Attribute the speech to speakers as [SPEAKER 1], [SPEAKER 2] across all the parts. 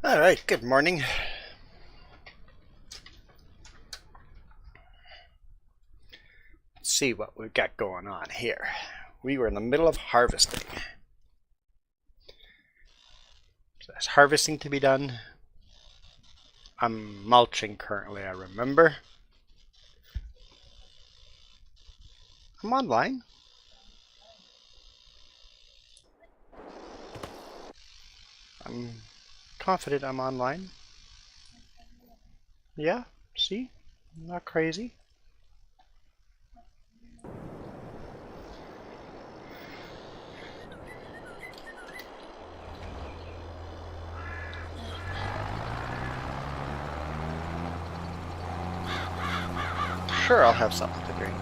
[SPEAKER 1] All right, good morning. Let's see what we've got going on here. We were in the middle of harvesting. So there's harvesting to be done. I'm mulching currently, I remember. I'm online. I'm confident I'm online. Yeah, see? I'm not crazy. Sure, I'll have something to drink.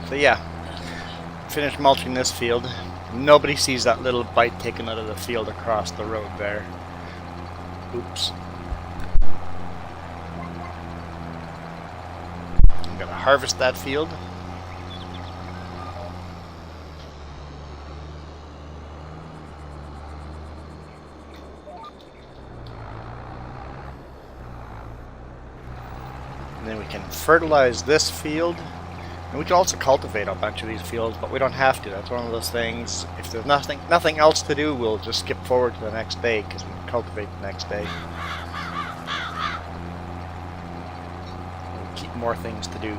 [SPEAKER 1] So yeah, finished mulching this field. Nobody sees that little bite taken out of the field across the road there. Oops. I'm gonna harvest that field. And then we can fertilize this field. And we can also cultivate a bunch of these fields, but we don't have to. That's one of those things. If there's nothing else to do, we'll just skip forward to the next day because we can cultivate the next day. We'll keep more things to do.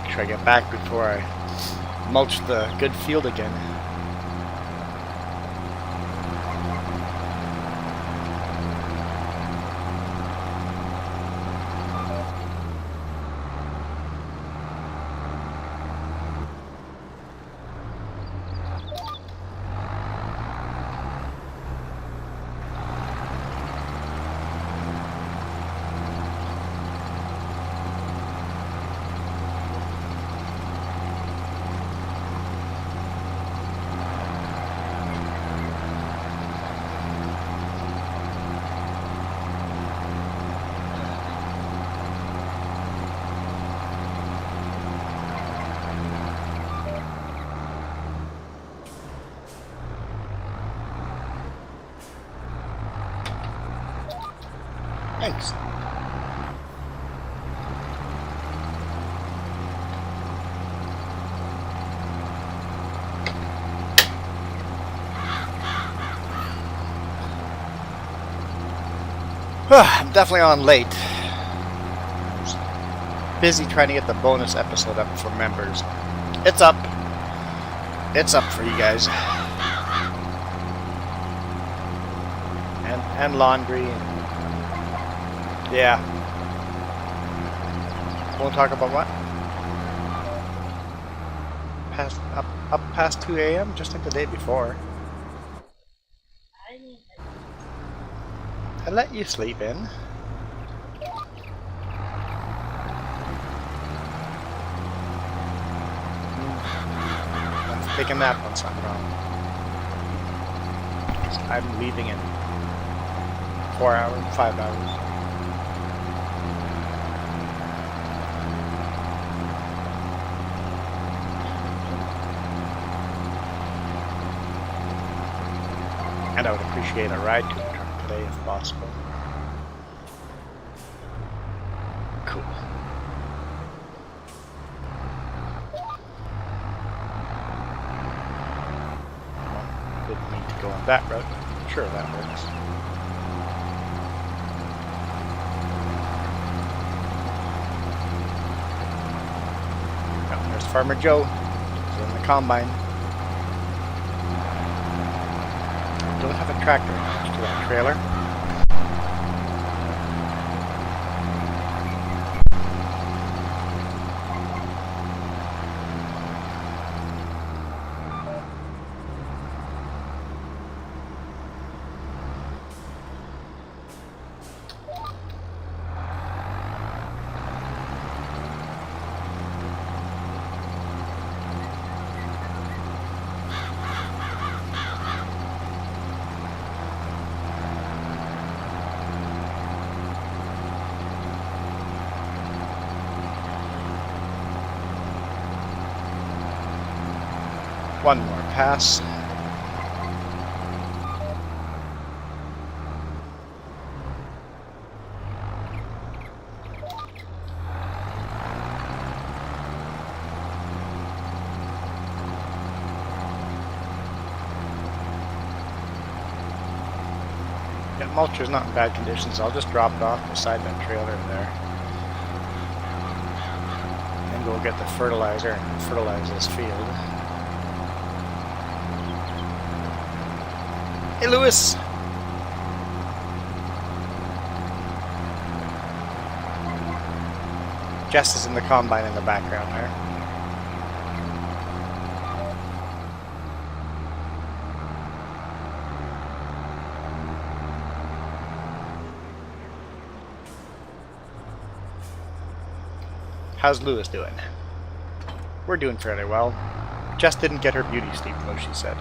[SPEAKER 1] Make sure I get back before I mulch the good field again. Thanks. I'm definitely on late. Busy trying to get the bonus episode up for members. It's up. It's up for you guys. And laundry. Yeah. Won't talk about what? Up past 2 a.m. just like the day before. I let you sleep in. Let's take a nap once I'm wrong. I'm leaving in 4 hours, 5 hours. And I would appreciate a ride to the truck today if possible. Cool. Didn't mean to go on that route. Sure, that works. There's Farmer Joe. He's in the combine. Don't have a tractor attached to that trailer. One more pass. Yeah, mulcher's not in bad condition, so I'll just drop it off beside that trailer there. And go get the fertilizer and fertilize this field. Hey, Lewis! Jess is in the combine in the background there. How's Lewis doing? We're doing fairly well. Jess didn't get her beauty sleep, though, she said.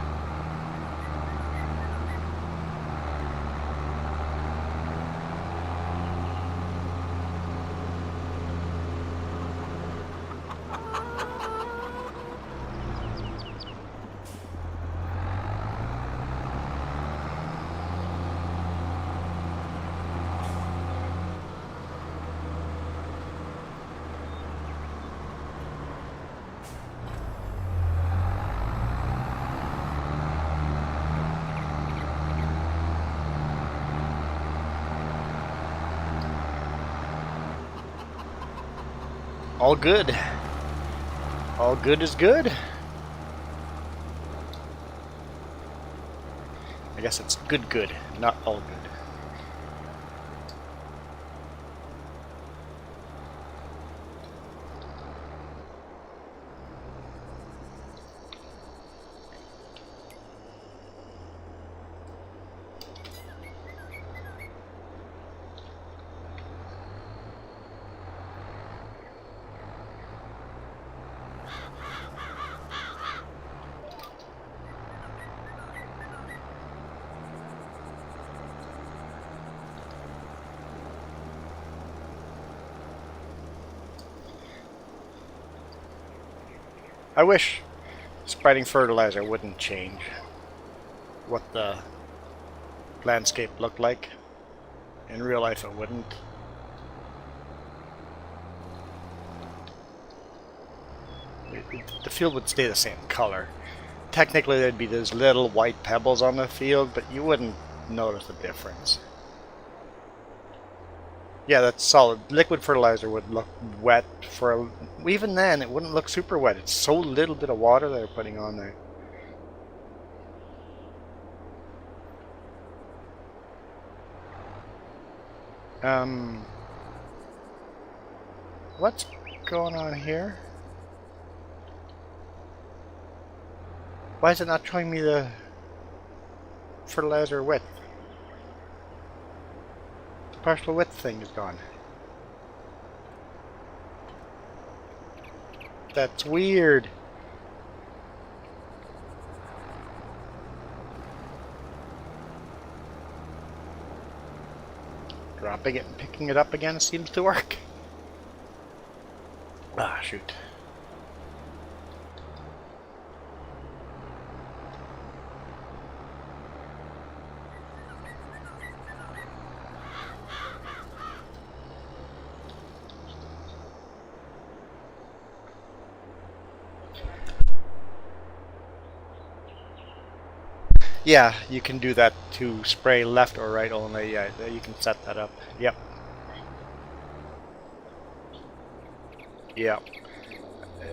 [SPEAKER 1] All good. All good is good. I guess it's good, not all good. I wish spreading fertilizer wouldn't change what the landscape looked like. In real life it wouldn't. The field would stay the same color. Technically there'd be those little white pebbles on the field, but you wouldn't notice the difference. Yeah, that's solid. Liquid fertilizer would look wet for even then it wouldn't look super wet. It's so little bit of water they're putting on there. What's going on here? Why is it not showing me the fertilizer width? The partial width thing is gone. That's weird. Dropping it and picking it up again seems to work. Ah, shoot. Yeah, you can do that to spray left or right only. Yeah, you can set that up. Yep. Yep.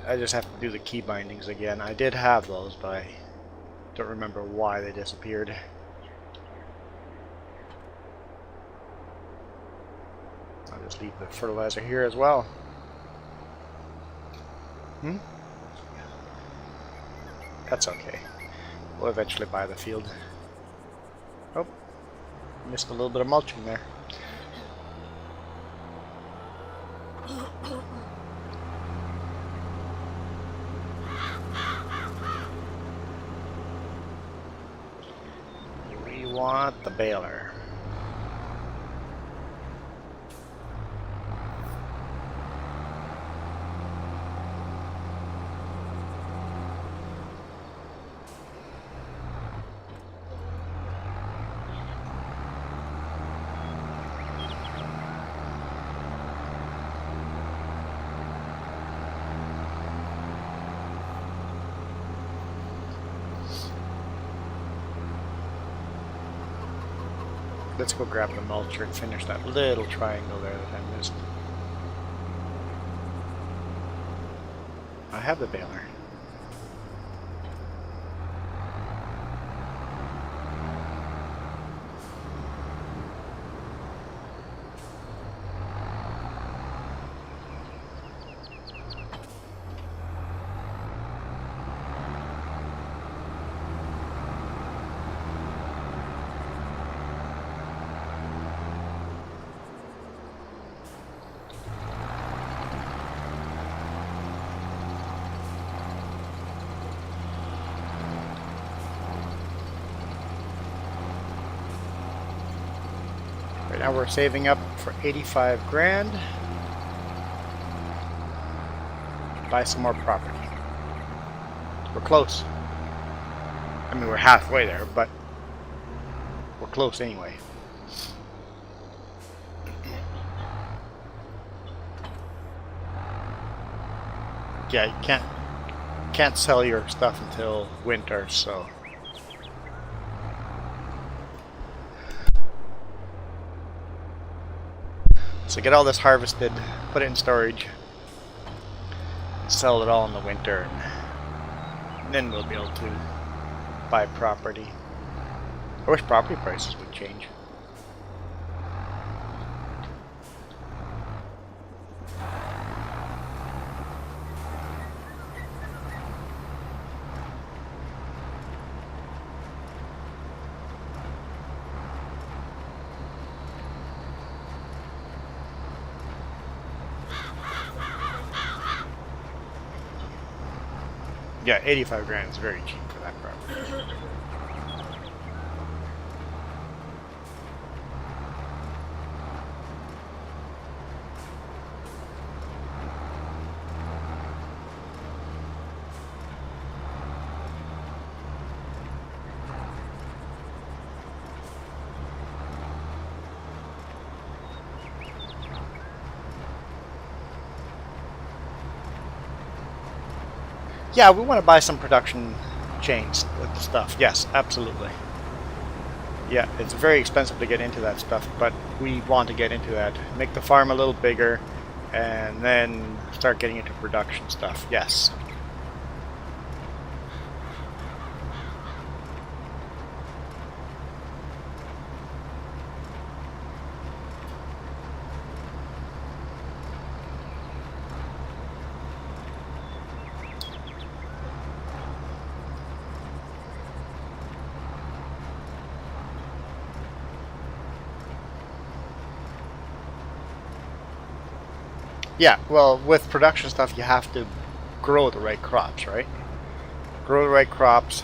[SPEAKER 1] I just have to do the key bindings again. I did have those, but I don't remember why they disappeared. I'll just leave the fertilizer here as well. That's okay. We'll eventually buy the field. Oh, missed a little bit of mulching there. We want the baler. Let's go grab the mulcher and finish that little triangle there that I missed. I have the baler. Right now we're saving up for 85 grand. Buy some more property. We're close. I mean, we're halfway there, but we're close anyway. Yeah, you can't sell your stuff until winter, so. So get all this harvested, put it in storage, sell it all in the winter, and then we'll be able to buy property. I wish property prices would change. Yeah, 85 grand is very cheap for that property. Yeah, we want to buy some production chains with the stuff. Yes, absolutely. Yeah, it's very expensive to get into that stuff, but we want to get into that. Make the farm a little bigger, and then start getting into production stuff. Yes. Yeah, well, with production stuff, you have to grow the right crops, right? Grow the right crops,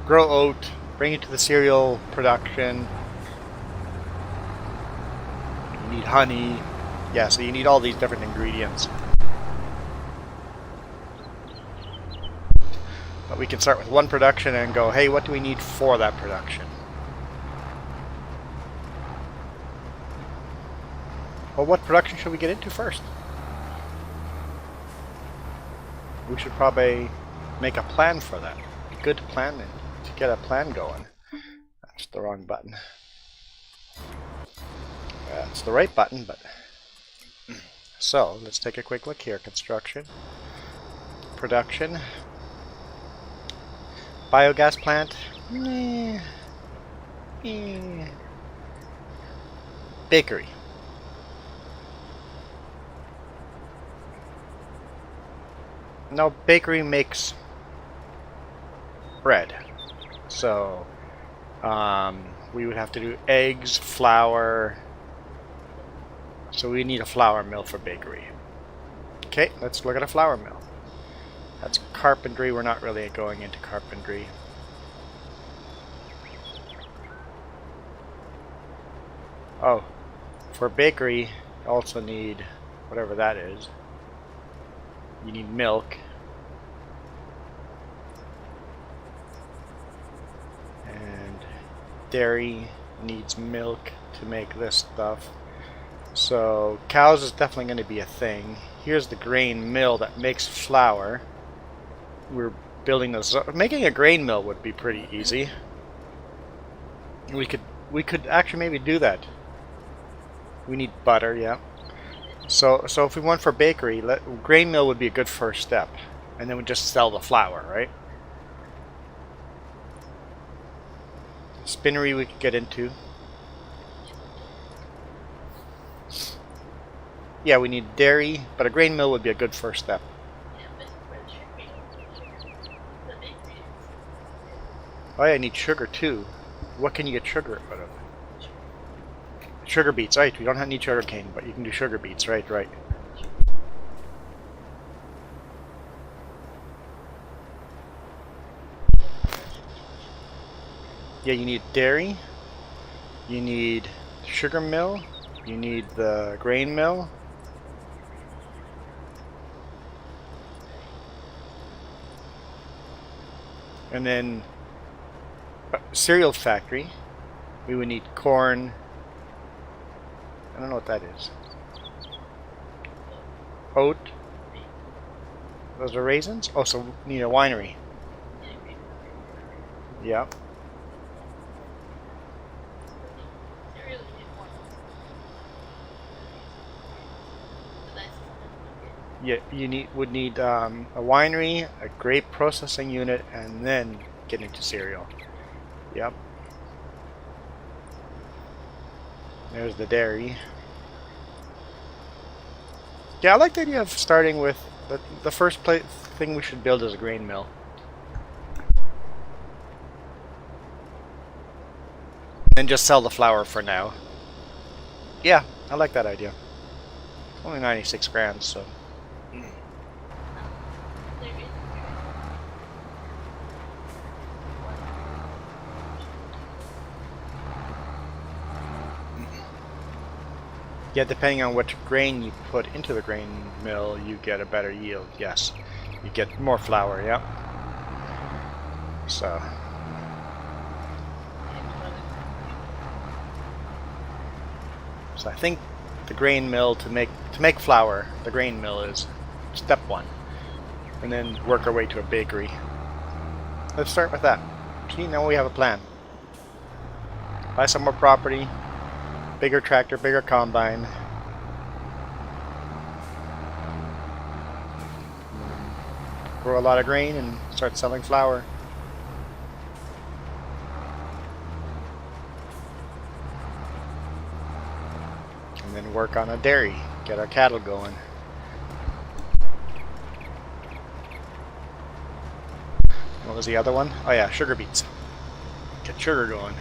[SPEAKER 1] grow oat, bring it to the cereal production. You need honey. Yeah, so you need all these different ingredients. But we can start with one production and go, hey, what do we need for that production? Well, what production should we get into first? We should probably make a plan for that. Good to plan it, to get a plan going. That's the wrong button. It's the right button, but So let's take a quick look here. Construction, production, biogas plant, bakery. No, bakery makes bread. So we would have to do eggs, flour. So we need a flour mill for bakery. Okay, let's look at a flour mill. That's carpentry. We're not really going into carpentry. Oh, for bakery, you also need whatever that is. You need milk. And dairy needs milk to make this stuff. So cows is definitely going to be a thing. Here's the grain mill that makes flour. We're building this. Making a grain mill would be pretty easy. We could actually maybe do that. We need butter, yeah. So if we went for bakery, grain mill would be a good first step, and then we just sell the flour, right? Spinnery we could get into. Yeah, we need dairy, but a grain mill would be a good first step. Oh yeah, I need sugar too. What can you get sugar out of? Sugar beets, right? We don't need sugar cane, but you can do sugar beets, right? Yeah, you need dairy. You need sugar mill. You need the grain mill. And then cereal factory. We would need corn. I don't know what that is. Oat. Those are raisins? Oh, so we need a winery. Yeah. Yeah, you would need a winery, a grape processing unit, and then get into cereal. Yep. There's the dairy. Yeah, I like the idea of starting with the first thing we should build is a grain mill. And just sell the flour for now. Yeah, I like that idea. Only 96 grand, so. Yeah, depending on which grain you put into the grain mill, you get a better yield. Yes, you get more flour. Yeah. So I think the grain mill to make flour, the grain mill is step one, and then work our way to a bakery. Let's start with that. See, now we have a plan. Buy some more property. Bigger tractor, bigger combine. Grow a lot of grain and start selling flour. And then work on a dairy, get our cattle going. What was the other one? Oh yeah, sugar beets. Get sugar going.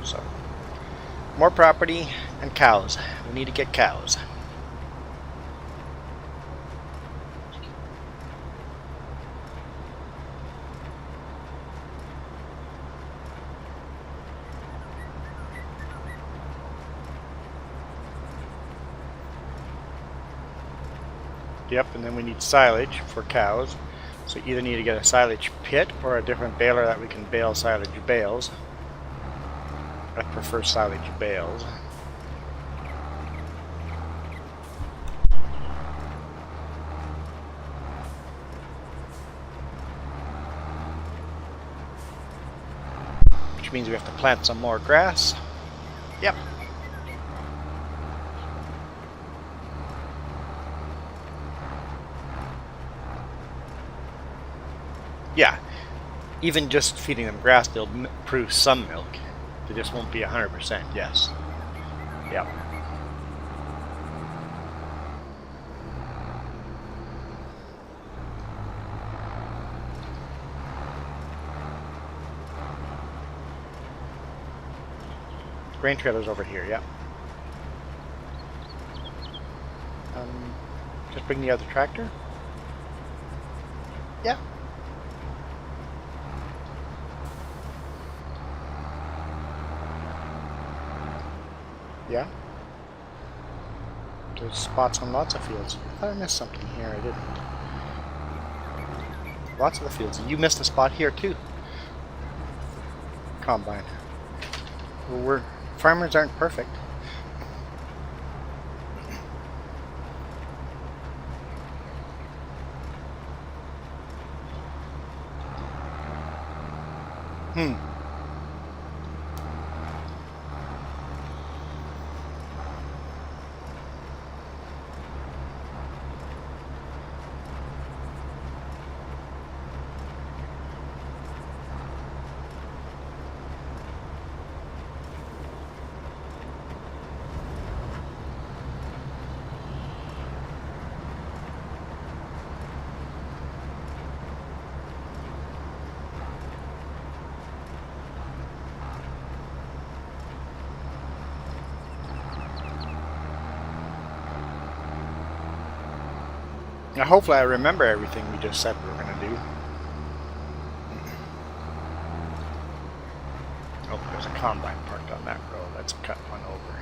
[SPEAKER 1] So, more property and cows. We need to get cows. Yep, and then we need silage for cows. So either need to get a silage pit or a different baler that we can bale silage bales. I prefer silage bales. which means we have to plant some more grass. Yep. Yeah, even just feeding them grass, they'll produce some milk. They just won't be 100%, yes. Yep. Grain trailer's over here, yep. Just bring the other tractor? Yeah. Yeah. There's spots on lots of fields. I thought I missed something here. I didn't. Lots of the fields. You missed a spot here too. Combine. Well, farmers aren't perfect. Now, hopefully I remember everything we just said we were going to do. Oh, there's a combine parked on that road. Let's cut one over.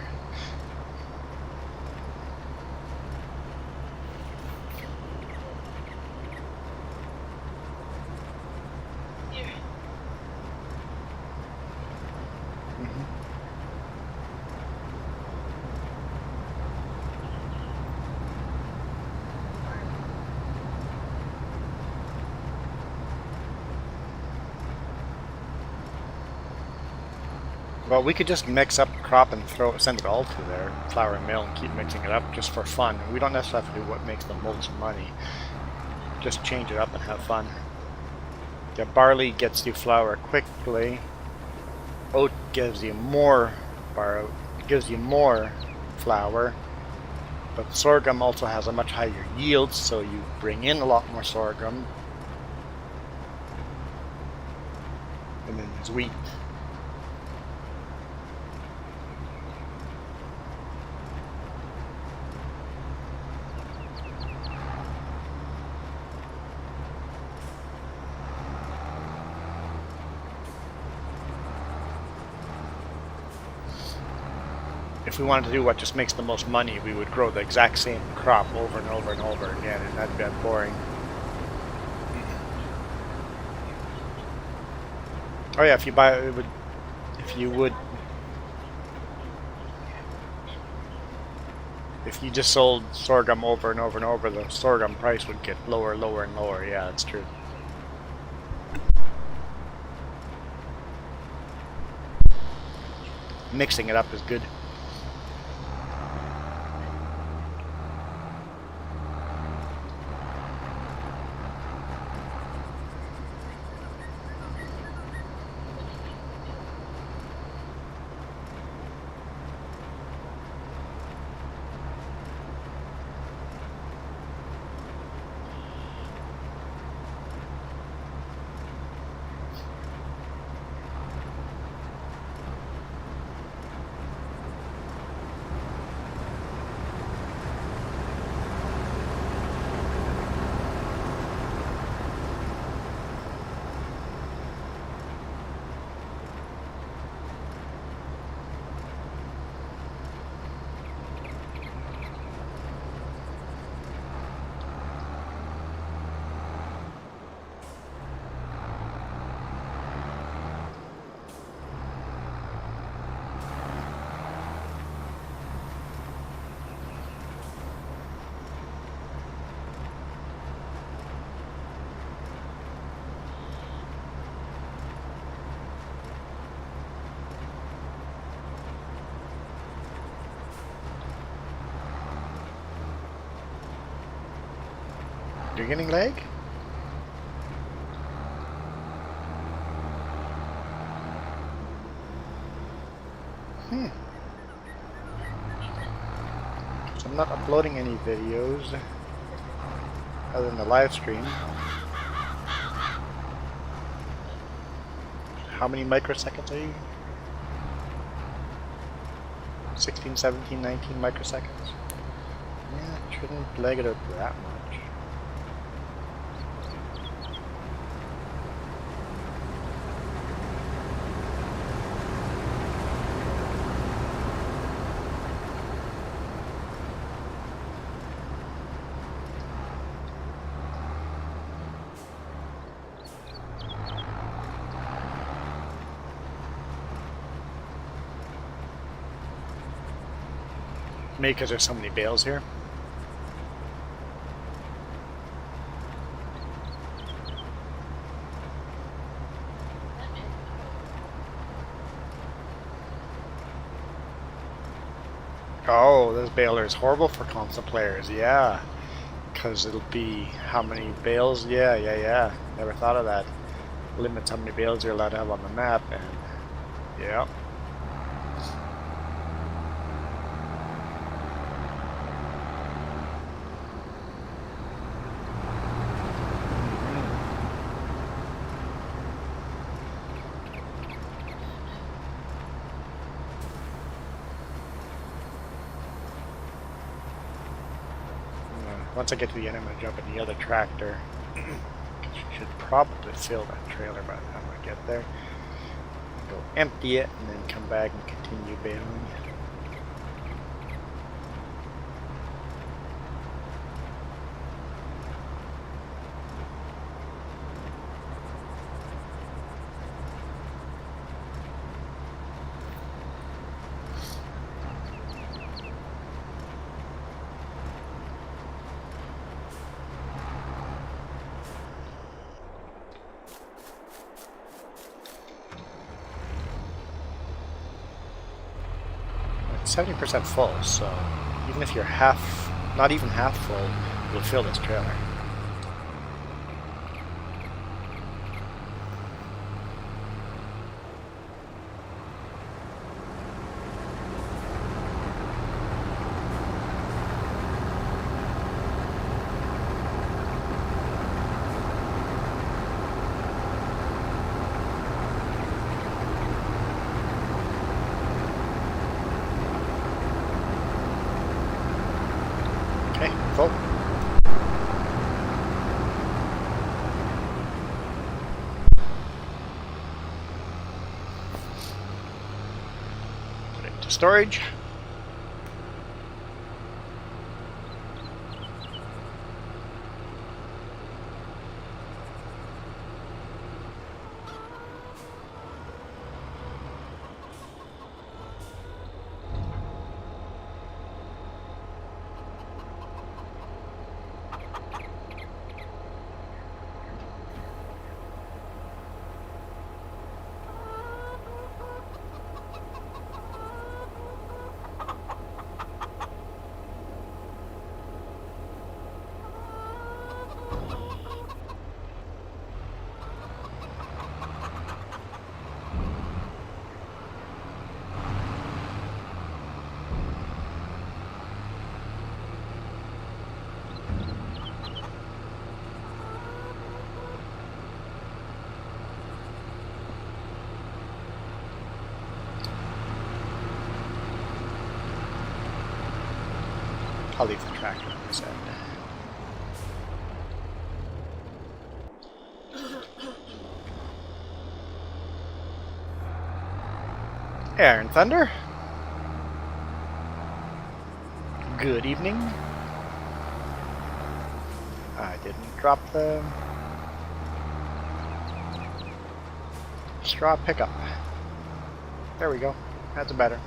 [SPEAKER 1] Well, we could just mix up the crop and send it all to their flour and mill and keep mixing it up just for fun. We don't necessarily have to do what makes the most money. Just change it up and have fun. Yeah, barley gets you flour quickly. Oat gives you more flour. But sorghum also has a much higher yield, so you bring in a lot more sorghum. And then there's wheat. If we wanted to do what just makes the most money, we would grow the exact same crop over and over and over again, and that'd be boring. Oh yeah, if you just sold sorghum over and over and over, the sorghum price would get lower, lower, and lower. Yeah, that's true. Mixing it up is good. You're getting lag? So I'm not uploading any videos other than the live stream. How many microseconds are you? 16, 17, 19 microseconds? Yeah, it shouldn't lag it up that much. Maybe because there's so many bales here. Oh, this baler is horrible for console players, yeah. Because it'll be how many bales? Yeah. Never thought of that. Limits how many bales you're allowed to have on the map, and yeah. Once I get to the end, I'm going to jump in the other tractor. Should probably fill that trailer by the time I get there. Go empty it and then come back and continue baling. It's 70% full, so even if you're not even half full, you'll fill this trailer. Full. Put it into storage. I'll leave the tractor on this end. Iron Thunder. Good evening. I didn't drop the straw pickup. There we go. That's better.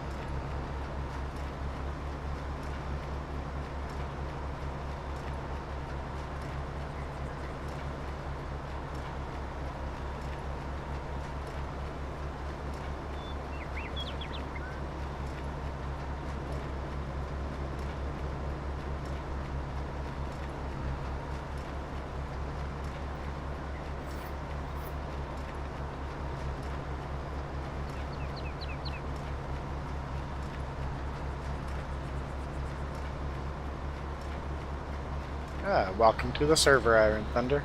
[SPEAKER 1] Welcome to the server, Iron Thunder.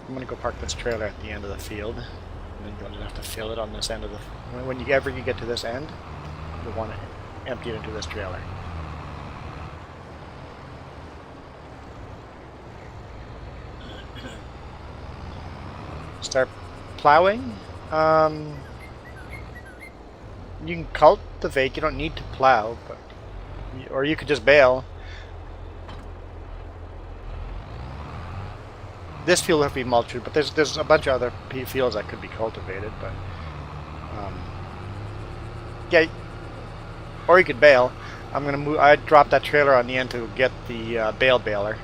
[SPEAKER 1] I'm gonna go park this trailer at the end of the field, and then you'll just have to fill it on this end of the. When you get to this end, you'll want to empty it into this trailer. Start plowing. You can cultivate. You don't need to plow, but or you could just bale. This field will have to be mulched, but there's a bunch of other fields that could be cultivated. But yeah, or you could bale. I'm gonna move. I dropped that trailer on the end to get the bale baler.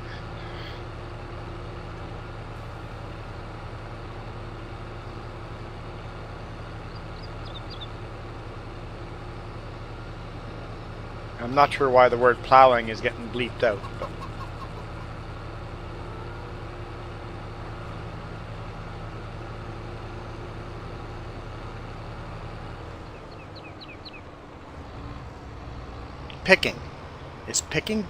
[SPEAKER 1] I'm not sure why the word plowing is getting bleeped out, but. Picking. Is picking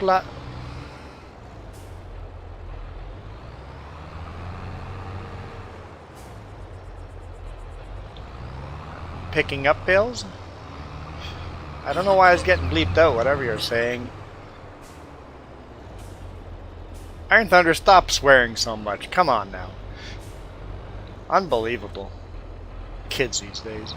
[SPEAKER 1] picking up bales? I don't know why it's getting bleeped out, whatever you're saying. Iron Thunder, stop swearing so much. Come on now. Unbelievable. Kids these days.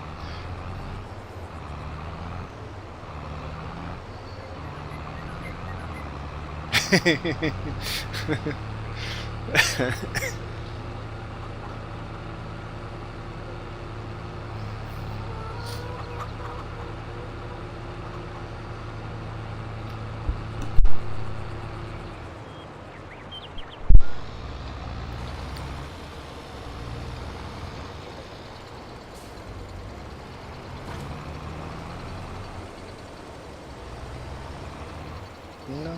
[SPEAKER 1] No.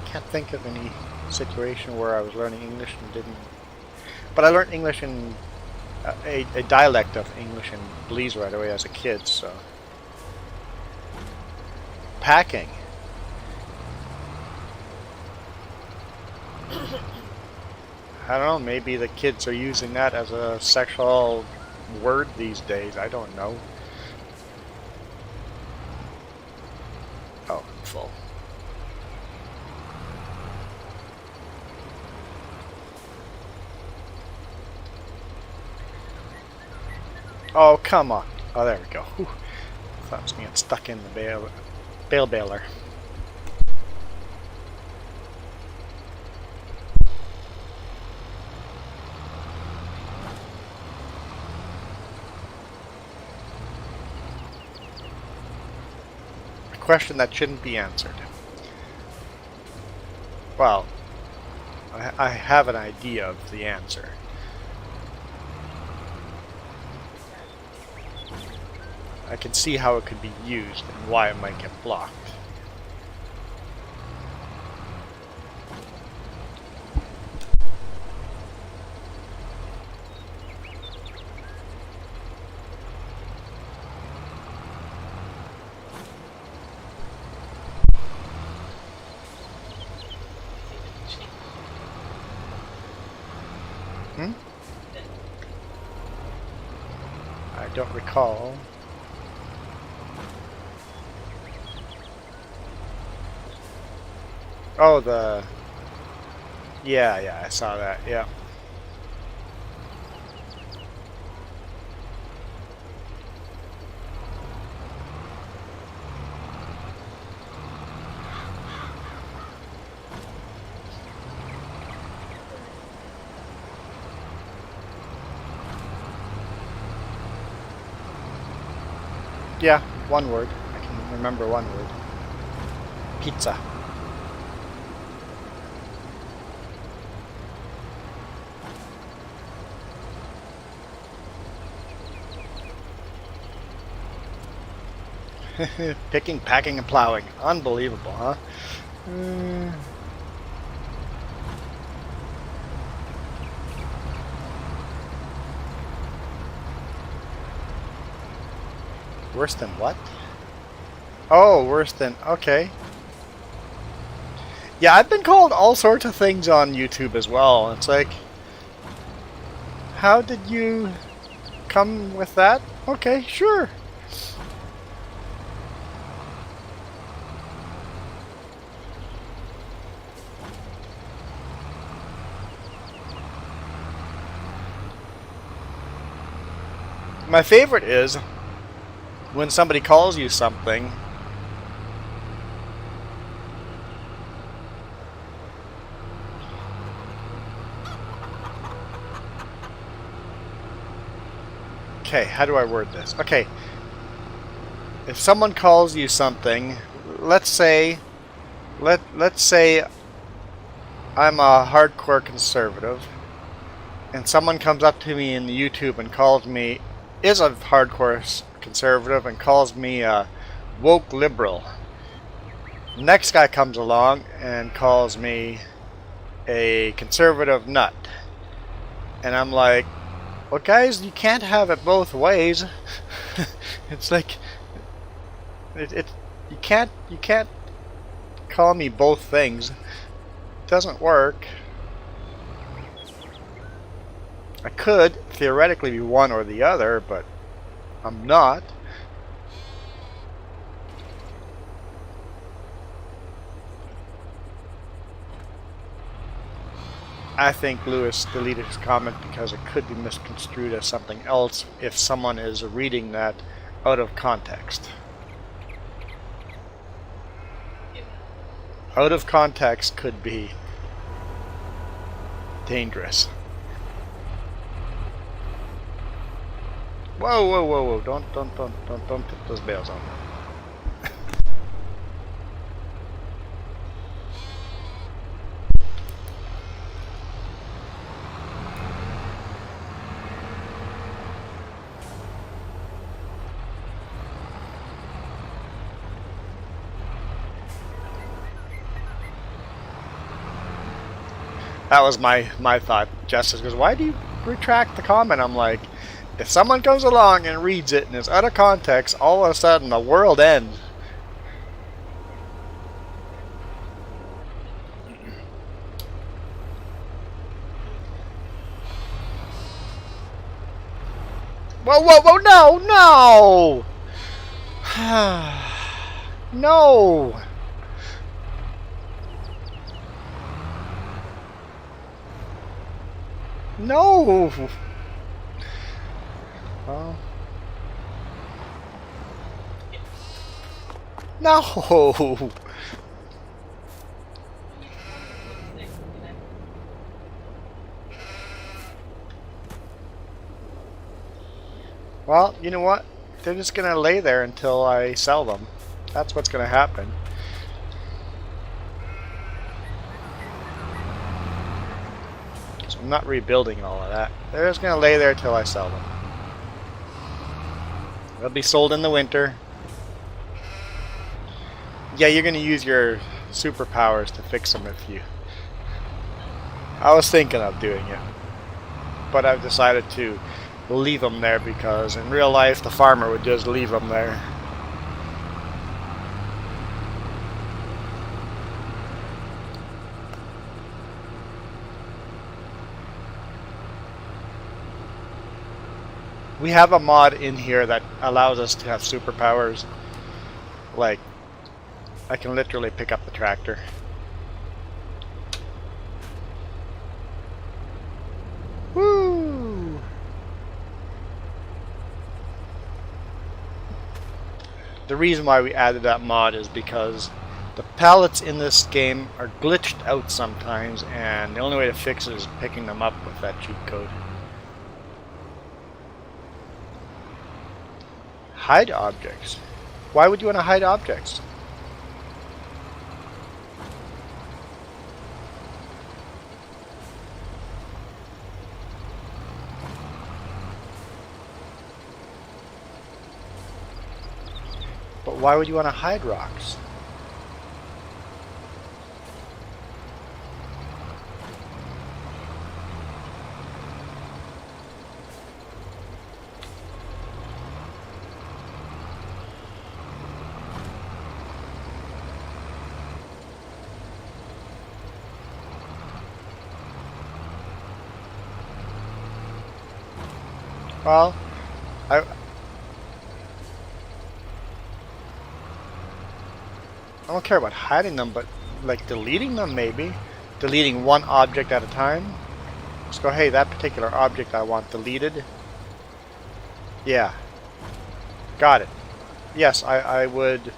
[SPEAKER 1] Can't think of any situation where I was learning English and didn't. But I learned English in a dialect of English in Belize right away as a kid, so. Packing. I don't know, maybe the kids are using that as a sexual word these days. I don't know. Oh, I'm full. Oh, come on. Oh, there we go. Whew. I thought it was getting stuck in the bale baler. A question that shouldn't be answered. Well, I have an idea of the answer. I can see how it could be used and why it might get blocked. I don't recall. Oh, yeah, I saw that, yeah. Yeah, one word. I can remember one word. Pizza. Picking, packing, and plowing. Unbelievable, huh? Worse than what? Oh, worse than... Okay. Yeah, I've been called all sorts of things on YouTube as well. It's like... How did you come with that? Okay, sure. My favorite is when somebody calls you something okay, how do I word this? Okay, if someone calls you something, let's say I'm a hardcore conservative and someone comes up to me in YouTube and calls me is a hardcore conservative and calls me a woke liberal. Next guy comes along and calls me a conservative nut. And I'm like, well guys, you can't have it both ways. It's like you can't call me both things. It doesn't work. I could theoretically be one or the other, but I'm not. I think Lewis deleted his comment because it could be misconstrued as something else if someone is reading that out of context. Out of context could be dangerous. Whoa, whoa, whoa, whoa! Don't tip those bales on. That was my thought. Justice goes, why do you retract the comment? I'm like, if someone comes along and reads it and it's out of context, all of a sudden the world ends. Whoa, whoa, whoa, no, no! No! No! Well, no! Well, you know what? They're just gonna lay there until I sell them. That's what's gonna happen. So I'm not rebuilding all of that. They're just gonna lay there till I sell them. They'll be sold in the winter. Yeah, you're gonna use your superpowers to fix them if you... I was thinking of doing it, but I've decided to leave them there because in real life the farmer would just leave them there. We have a mod in here that allows us to have superpowers. Like, I can literally pick up the tractor. Woo! The reason why we added that mod is because the pallets in this game are glitched out sometimes, and the only way to fix it is picking them up with that cheat code. Hide objects. Why would you want to hide objects? But why would you want to hide rocks? Well, I don't care about hiding them, but like deleting them maybe. Deleting one object at a time. Let's go, hey, that particular object I want deleted. Yeah. Got it. Yes, I would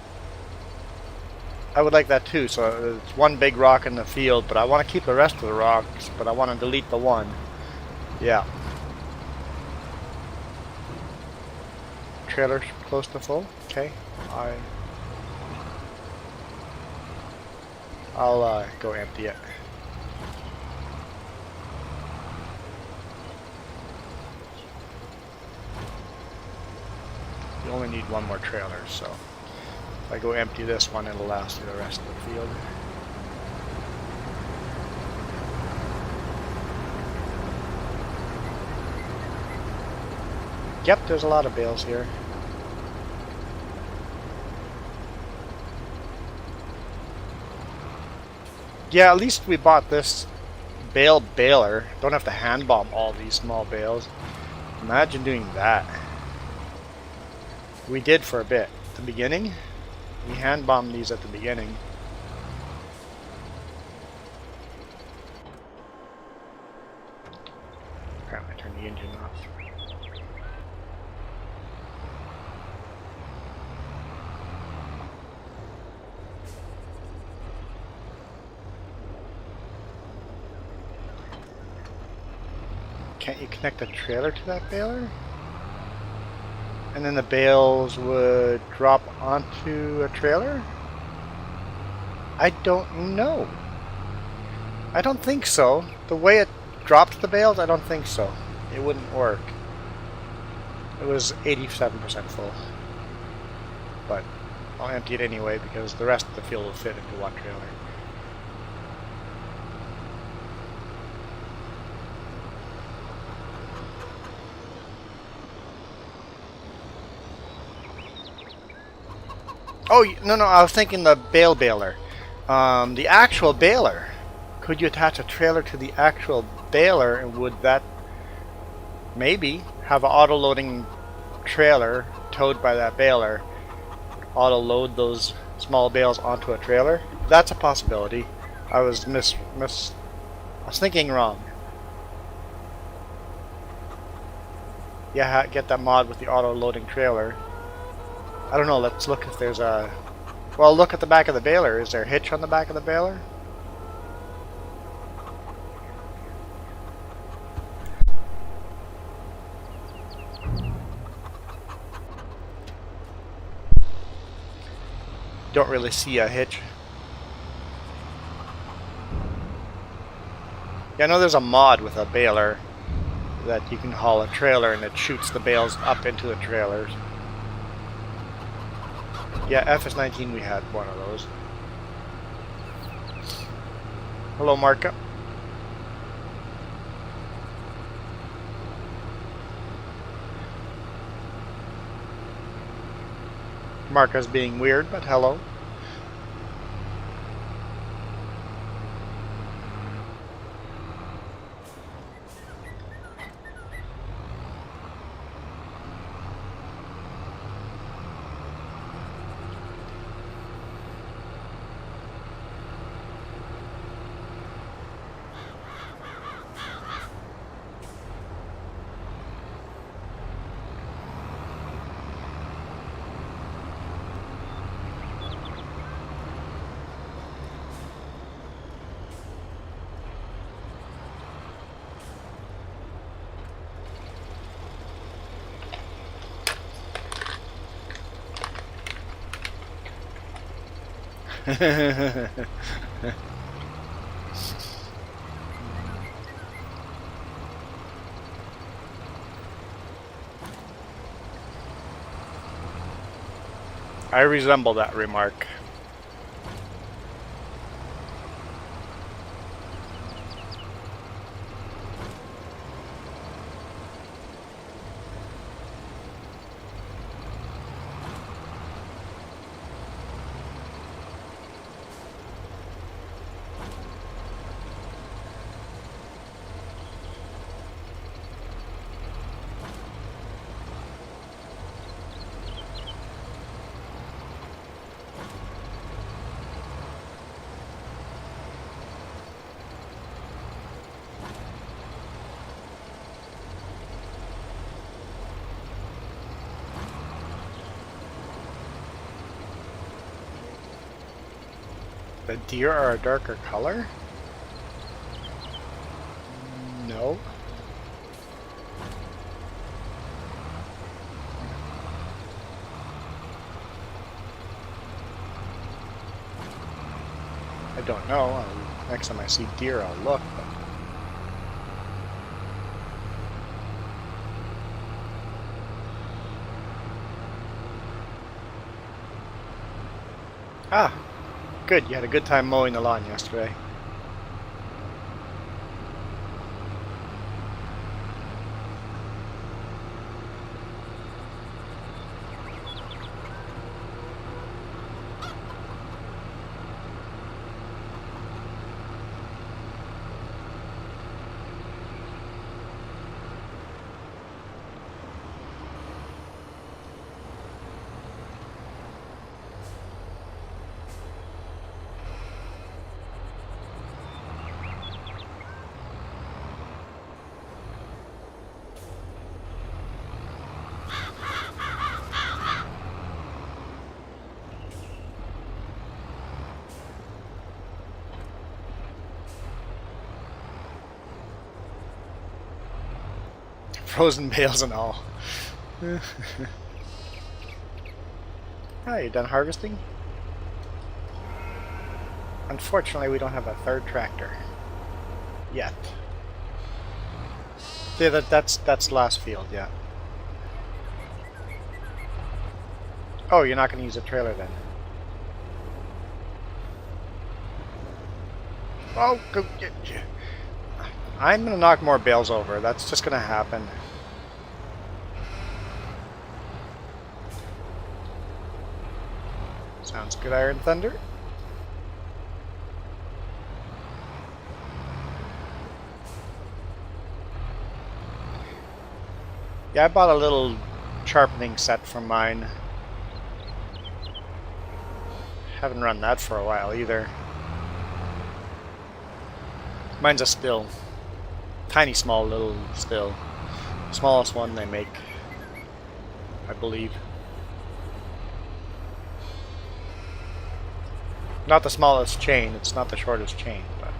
[SPEAKER 1] like that too. So it's one big rock in the field, but I want to keep the rest of the rocks, but I want to delete the one. Yeah. Trailer's close to full. Okay. I'll go empty it. You only need one more trailer, so if I go empty this one, it'll last through the rest of the field. Yep, there's a lot of bales here. Yeah, at least we bought this baler. Don't have to hand bomb all these small bales. Imagine doing that. We did for a bit. At the beginning, we hand bombed these at the beginning. Crap, I turned the engine off. Can't you connect a trailer to that baler? And then the bales would drop onto a trailer? I don't know. I don't think so. The way it dropped the bales, I don't think so. It wouldn't work. It was 87% full. But I'll empty it anyway because the rest of the fuel will fit into one trailer. Oh, no, I was thinking the baler. The actual baler. Could you attach a trailer to the actual baler, and would that maybe have an auto-loading trailer towed by that baler? Auto-load those small bales onto a trailer? That's a possibility. I was I was thinking wrong. Yeah, get that mod with the auto-loading trailer. I don't know, let's look if there's a... Well, look at the back of the baler. Is there a hitch on the back of the baler? Don't really see a hitch. Yeah, I know there's a mod with a baler that you can haul a trailer and it shoots the bales up into the trailers. Yeah, FS19 we had one of those. Hello, Marka. Marka's being weird, but hello. I resemble that remark. The deer are a darker color? No. I don't know. Next time I see deer, I'll look. But... Ah, good. You had a good time mowing the lawn yesterday. Frozen bales and all. Hi, you done harvesting? Unfortunately, we don't have a third tractor. Yet. Yeah, that's last field, yeah. Oh, you're not going to use a trailer then? Oh, go get you. I'm going to knock more bales over. That's just going to happen. Sounds good, Iron Thunder. Yeah, I bought a little sharpening set from mine. Haven't run that for a while either. Mine's a still. Tiny small little still. Smallest one they make, I believe. Not the smallest chain, it's not the shortest chain, but...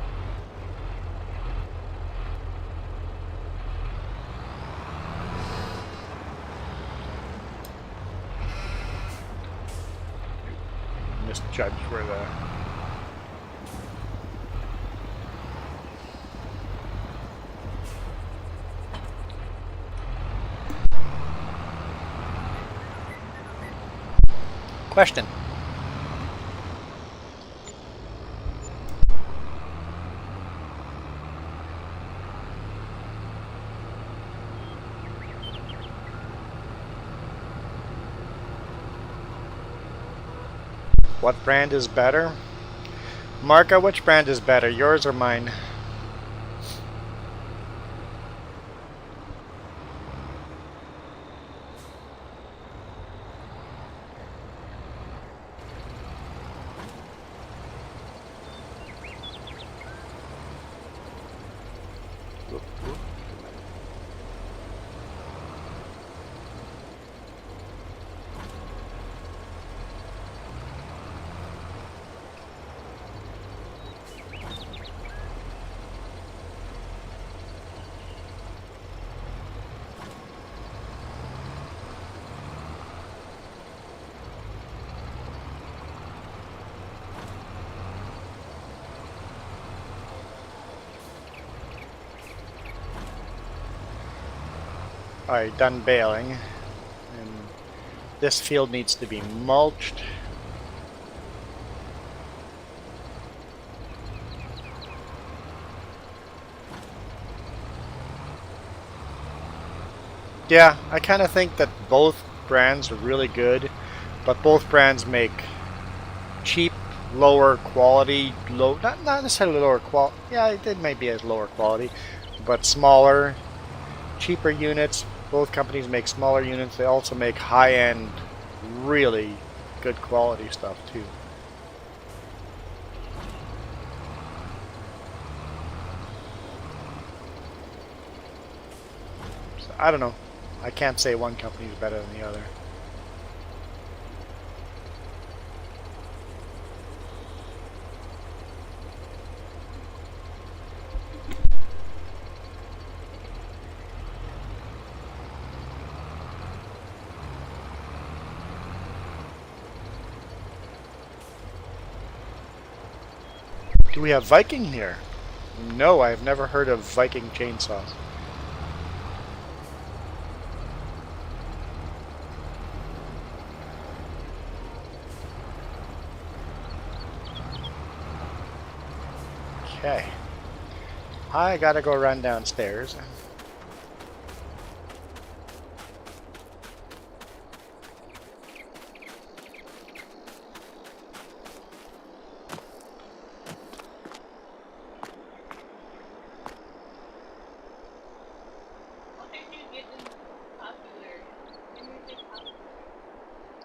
[SPEAKER 1] misjudged where the... Question. What brand is better? Marka, which brand is better, yours or mine? Alright, done baling. And this field needs to be mulched. Yeah, I kind of think that both brands are really good, but both brands make cheap, lower quality, not necessarily lower quality, yeah, it might be as lower quality, but smaller, cheaper units. Both companies make smaller units. They also make high-end, really good quality stuff too. So, I don't know. I can't say one company is better than the other. Do we have Viking here? No, I've never heard of Viking chainsaws. Okay. I gotta go run downstairs.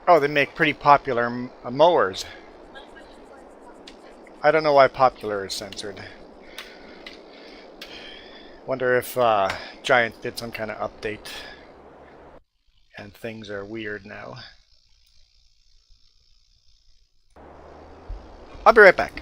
[SPEAKER 1] Oh, they make pretty popular mowers. I don't know why popular is censored. Wonder if Giant did some kind of update and things are weird now. I'll be right back.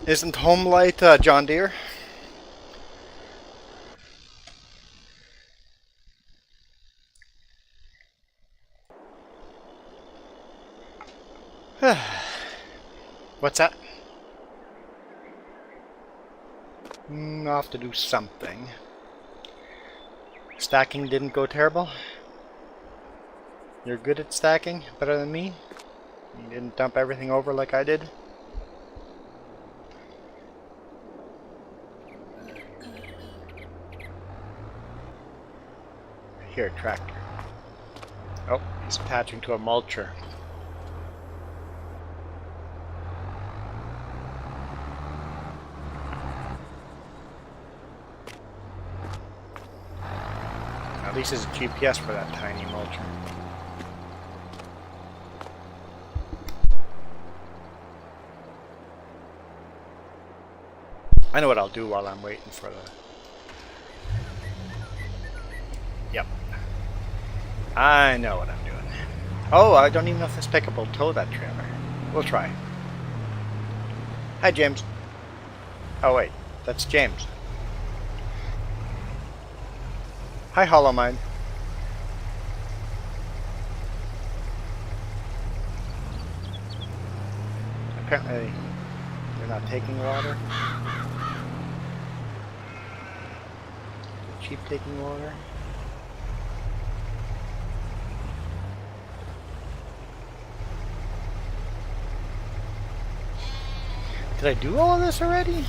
[SPEAKER 1] Isn't home light John Deere? What's that? I'll have to do something. Stacking didn't go terrible. You're good at stacking? Better than me? You didn't dump everything over like I did? Here, tractor. Oh, he's attaching to a mulcher. At least there's a GPS for that tiny mulcher. I know what I'll do while I'm waiting for the... Yep. I know what I'm doing. Oh, I don't even know if this pickup will tow that trailer. We'll try. Hi, James. Oh, wait. That's James. Hi, Hollow Mind. Apparently, they're not taking water. Cheap taking water. Did I do all of this already?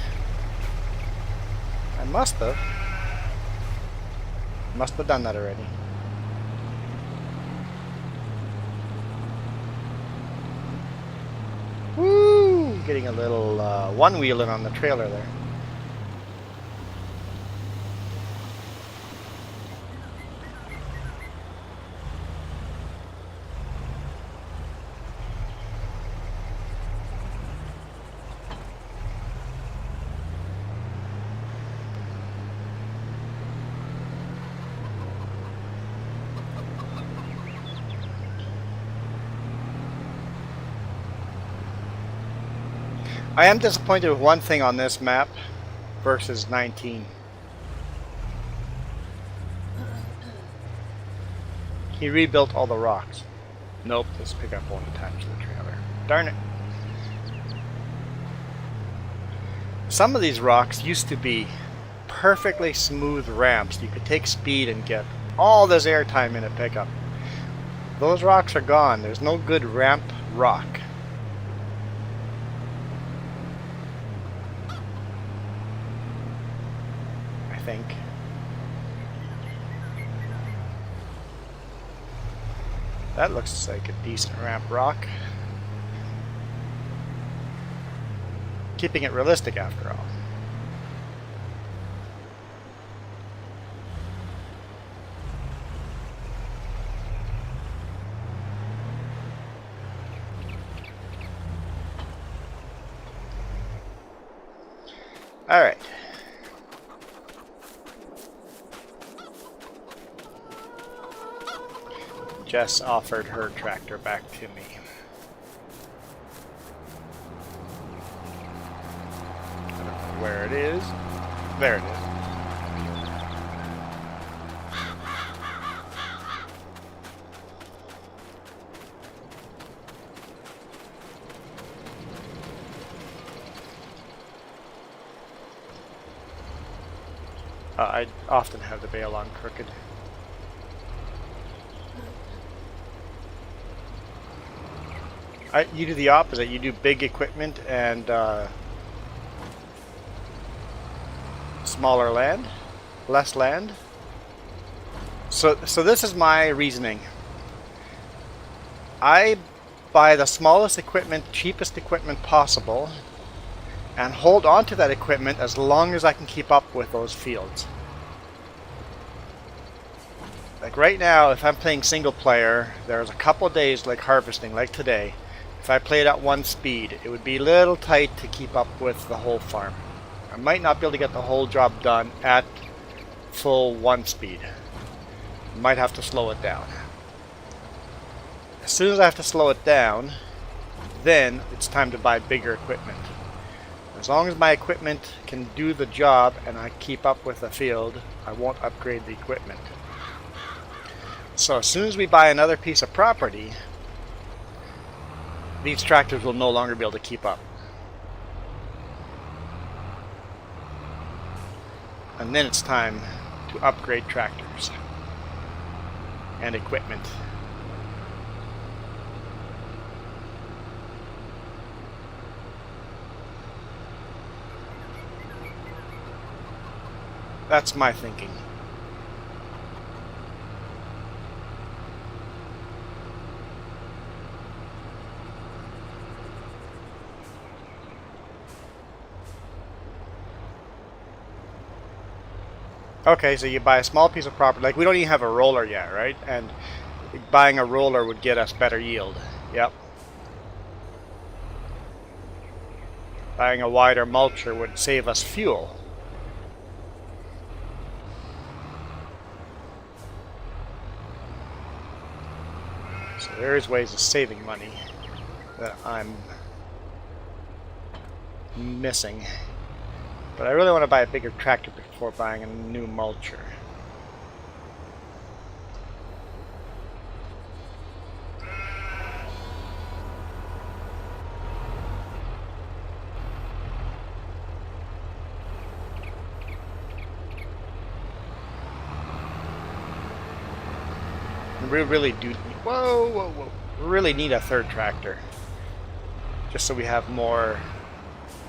[SPEAKER 1] I must have. Must have done that already. Woo! Getting a little one-wheeling on the trailer there. I am disappointed with one thing on this map versus 19. He rebuilt all the rocks. Nope, this pickup won't attach to the trailer. Darn it. Some of these rocks used to be perfectly smooth ramps. You could take speed and get all this airtime in a pickup. Those rocks are gone. There's no good ramp rock. Think. That looks like a decent ramp rock. Keeping it realistic after all. All right. Jess offered her tractor back to me. I don't know where it is. There it is. I often have the bail on crooked. You do the opposite. You do big equipment and smaller land, less land. So this is my reasoning. I buy the smallest equipment, cheapest equipment possible, and hold on to that equipment as long as I can keep up with those fields. Like right now, if I'm playing single player, there's a couple of days like harvesting, like today. If I played at one speed, it would be a little tight to keep up with the whole farm. I might not be able to get the whole job done at full one speed. Might have to slow it down. As soon as I have to slow it down, then it's time to buy bigger equipment. As long as my equipment can do the job and I keep up with the field, I won't upgrade the equipment. So as soon as we buy another piece of property, these tractors will no longer be able to keep up. And then it's time to upgrade tractors and equipment. That's my thinking. Okay, so you buy a small piece of property, like we don't even have a roller yet, right? And buying a roller would get us better yield. Yep. Buying a wider mulcher would save us fuel. So there is ways of saving money that I'm missing. But I really want to buy a bigger tractor before buying a new mulcher. We really do. Whoa. We really need a third tractor. Just so we have more.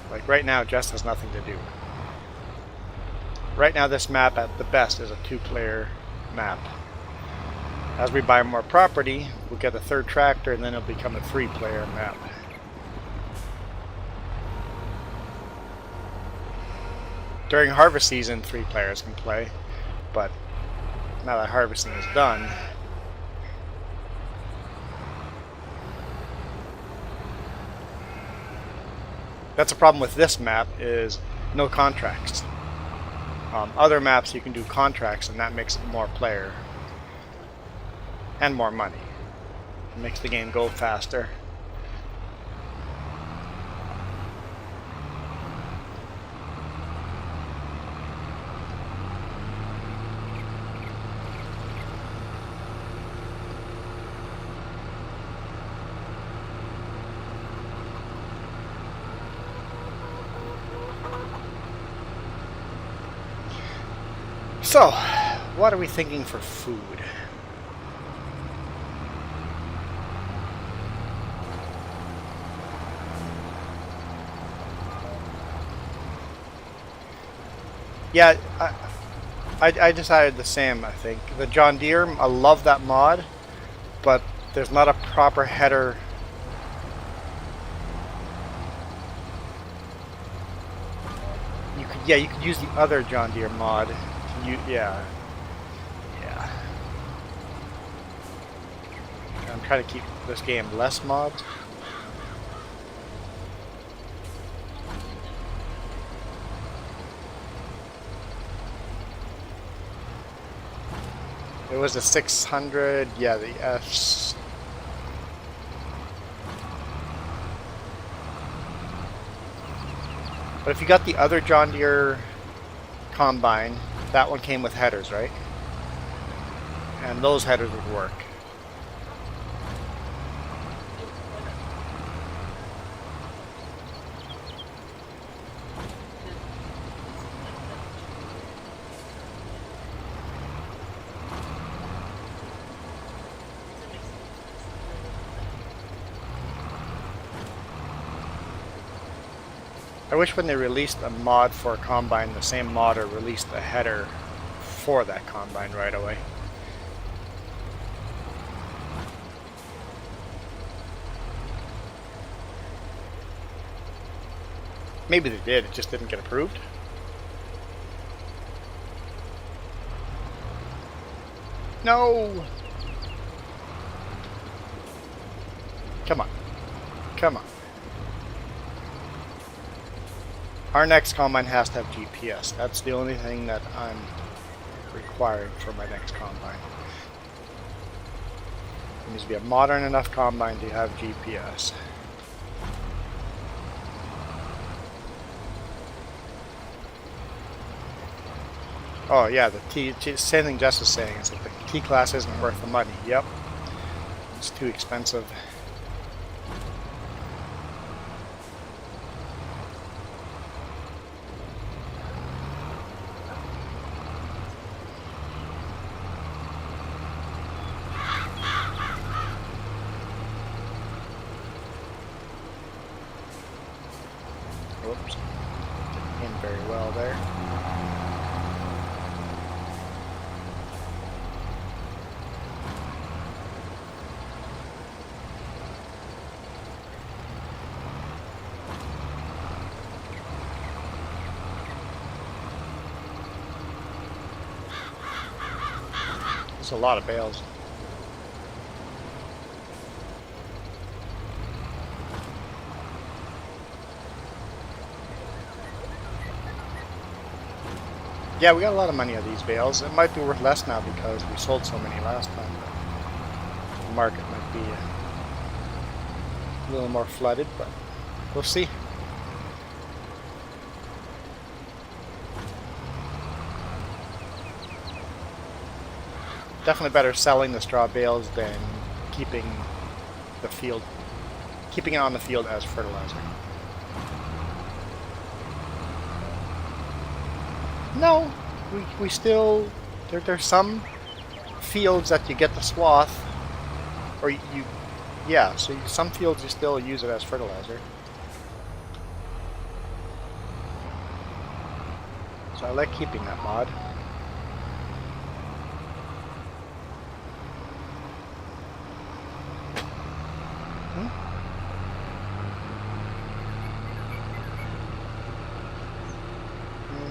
[SPEAKER 1] Like right now, Jess has nothing to do. Right now, this map at the best is a 2-player map. As we buy more property, we'll get a third tractor, and then it'll become a 3-player map. During harvest season, 3 players can play, but now that harvesting is done, that's a problem with this map, is no contracts. Other maps you can do contracts, and that makes it more player and more money. It makes the game go faster. So, what are we thinking for food? Yeah, I decided the same, I think. The John Deere, I love that mod, but there's not a proper header. You could use the other John Deere mod. Yeah. I'm trying to keep this game less mods. It was a 600, yeah, the Fs. But if you got the other John Deere combine, that one came with headers, right? And those headers would work. I wish when they released a mod for a combine, the same modder released a header for that combine right away. Maybe they did, it just didn't get approved. No! Come on. Come on. Our next combine has to have GPS. That's the only thing that I'm requiring for my next combine. It needs to be a modern enough combine to have GPS. Oh yeah, the same thing Jess is saying. It's like the T class isn't worth the money. Yep, it's too expensive. Whoops, didn't aim very well there. There's a lot of bales. Yeah, we got a lot of money out of these bales. It might be worth less now because we sold so many last time. But the market might be a little more flooded, but we'll see. Definitely better selling the straw bales than keeping it on the field as fertilizer. No, we still there's some fields that you get the swath, or yeah. So some fields you still use it as fertilizer. So I like keeping that mod.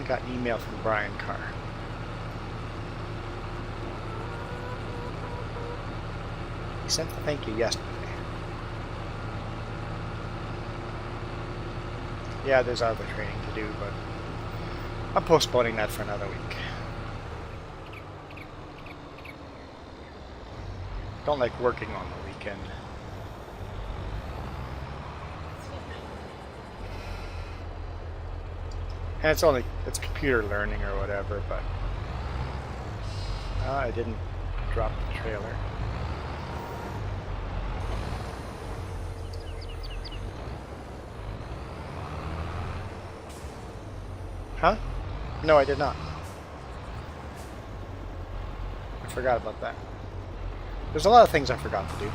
[SPEAKER 1] Got an email from Brian Carr. He sent the thank you yesterday. Yeah, there's other training to do, but I'm postponing that for another week. Don't like working on the weekend. And it's computer learning or whatever, but I didn't drop the trailer. Huh? No, I did not. I forgot about that. There's a lot of things I forgot to do.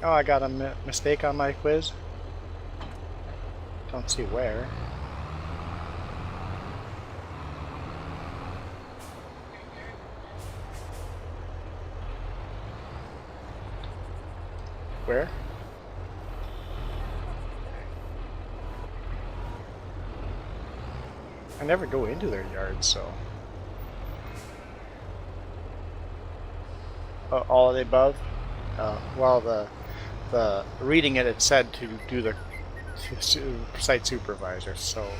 [SPEAKER 1] Oh, I got a mistake on my quiz. Don't see where. Where? I never go into their yards, so. All of the above? Well, the reading it said to do the site supervisor, so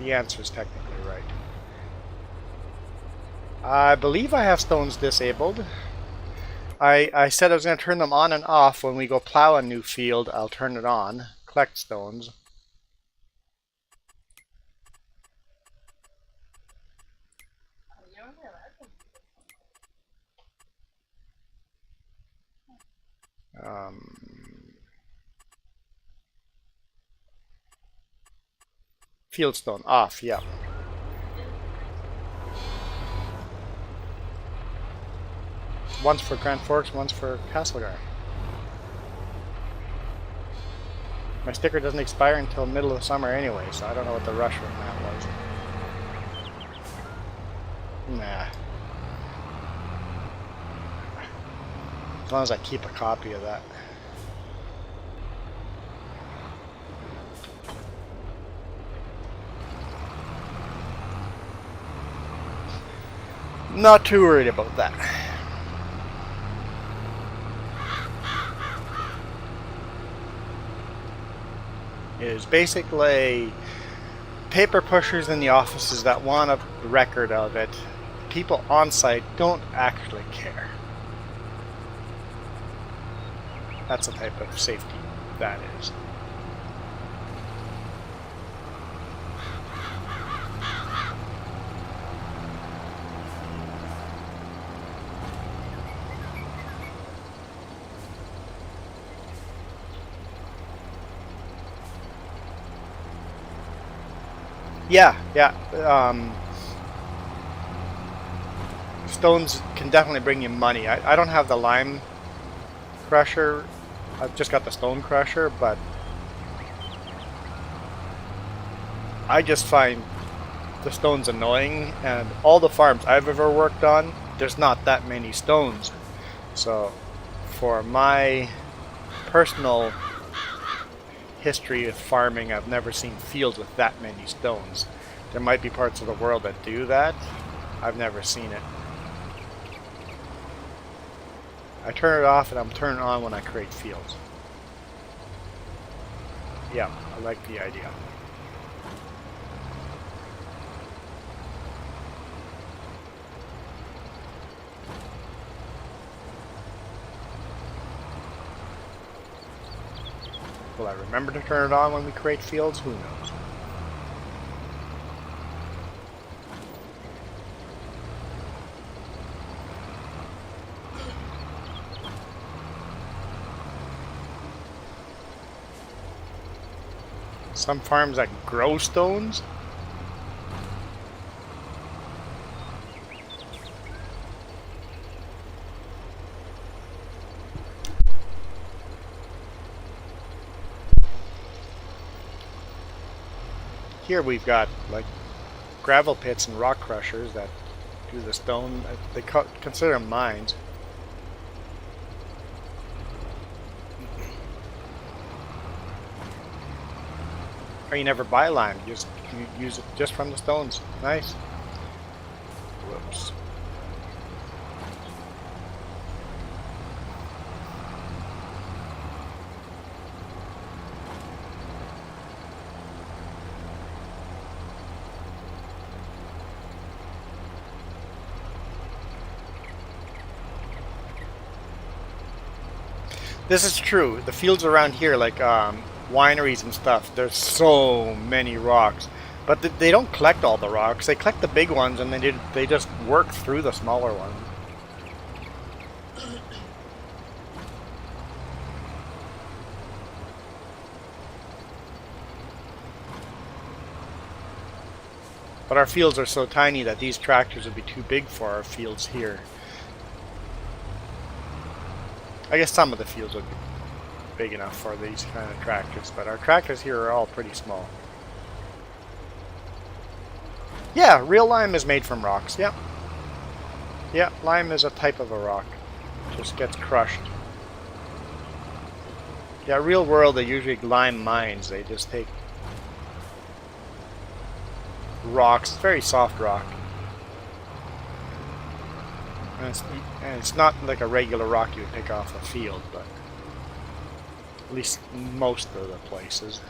[SPEAKER 1] the answer is technically right. I believe I have stones disabled. I said I was going to turn them on and off when we go plow a new field. I'll turn it on, collect stones. Fieldstone off, yeah. One's for Grand Forks, one's for Castlegar. My sticker doesn't expire until middle of the summer anyway, so I don't know what the rush on that was. Nah. As long as I keep a copy of that. Not too worried about that. It is basically paper pushers in the offices that want a record of it. People on site don't actually care. That's the type of safety that is. Yeah, yeah. Stones can definitely bring you money. I don't have the lime crusher. I've just got the stone crusher, but I just find the stones annoying, and all the farms I've ever worked on, there's not that many stones. So for my personal history of farming, I've never seen fields with that many stones. There might be parts of the world that do that. I've never seen it. I turn it off and I'm turning it on when I create fields. Yeah, I like the idea. Will I remember to turn it on when we create fields? Who knows? Some farms that grow stones? Here we've got like gravel pits and rock crushers that do the stone. They consider them mines. Or you never buy lime, you use it just from the stones. Nice. Whoops. This is true. The fields around here, like wineries and stuff, there's so many rocks. But they don't collect all the rocks. They collect the big ones and they just work through the smaller ones. But our fields are so tiny that these tractors would be too big for our fields here. I guess some of the fields would be big enough for these kind of tractors, but our tractors here are all pretty small. Yeah, real lime is made from rocks, yeah. Yeah, lime is a type of a rock. It just gets crushed. Yeah, real world, they usually lime mines. They just take rocks, very soft rock. And it's not like a regular rock you would pick off a field, but at least most of the places.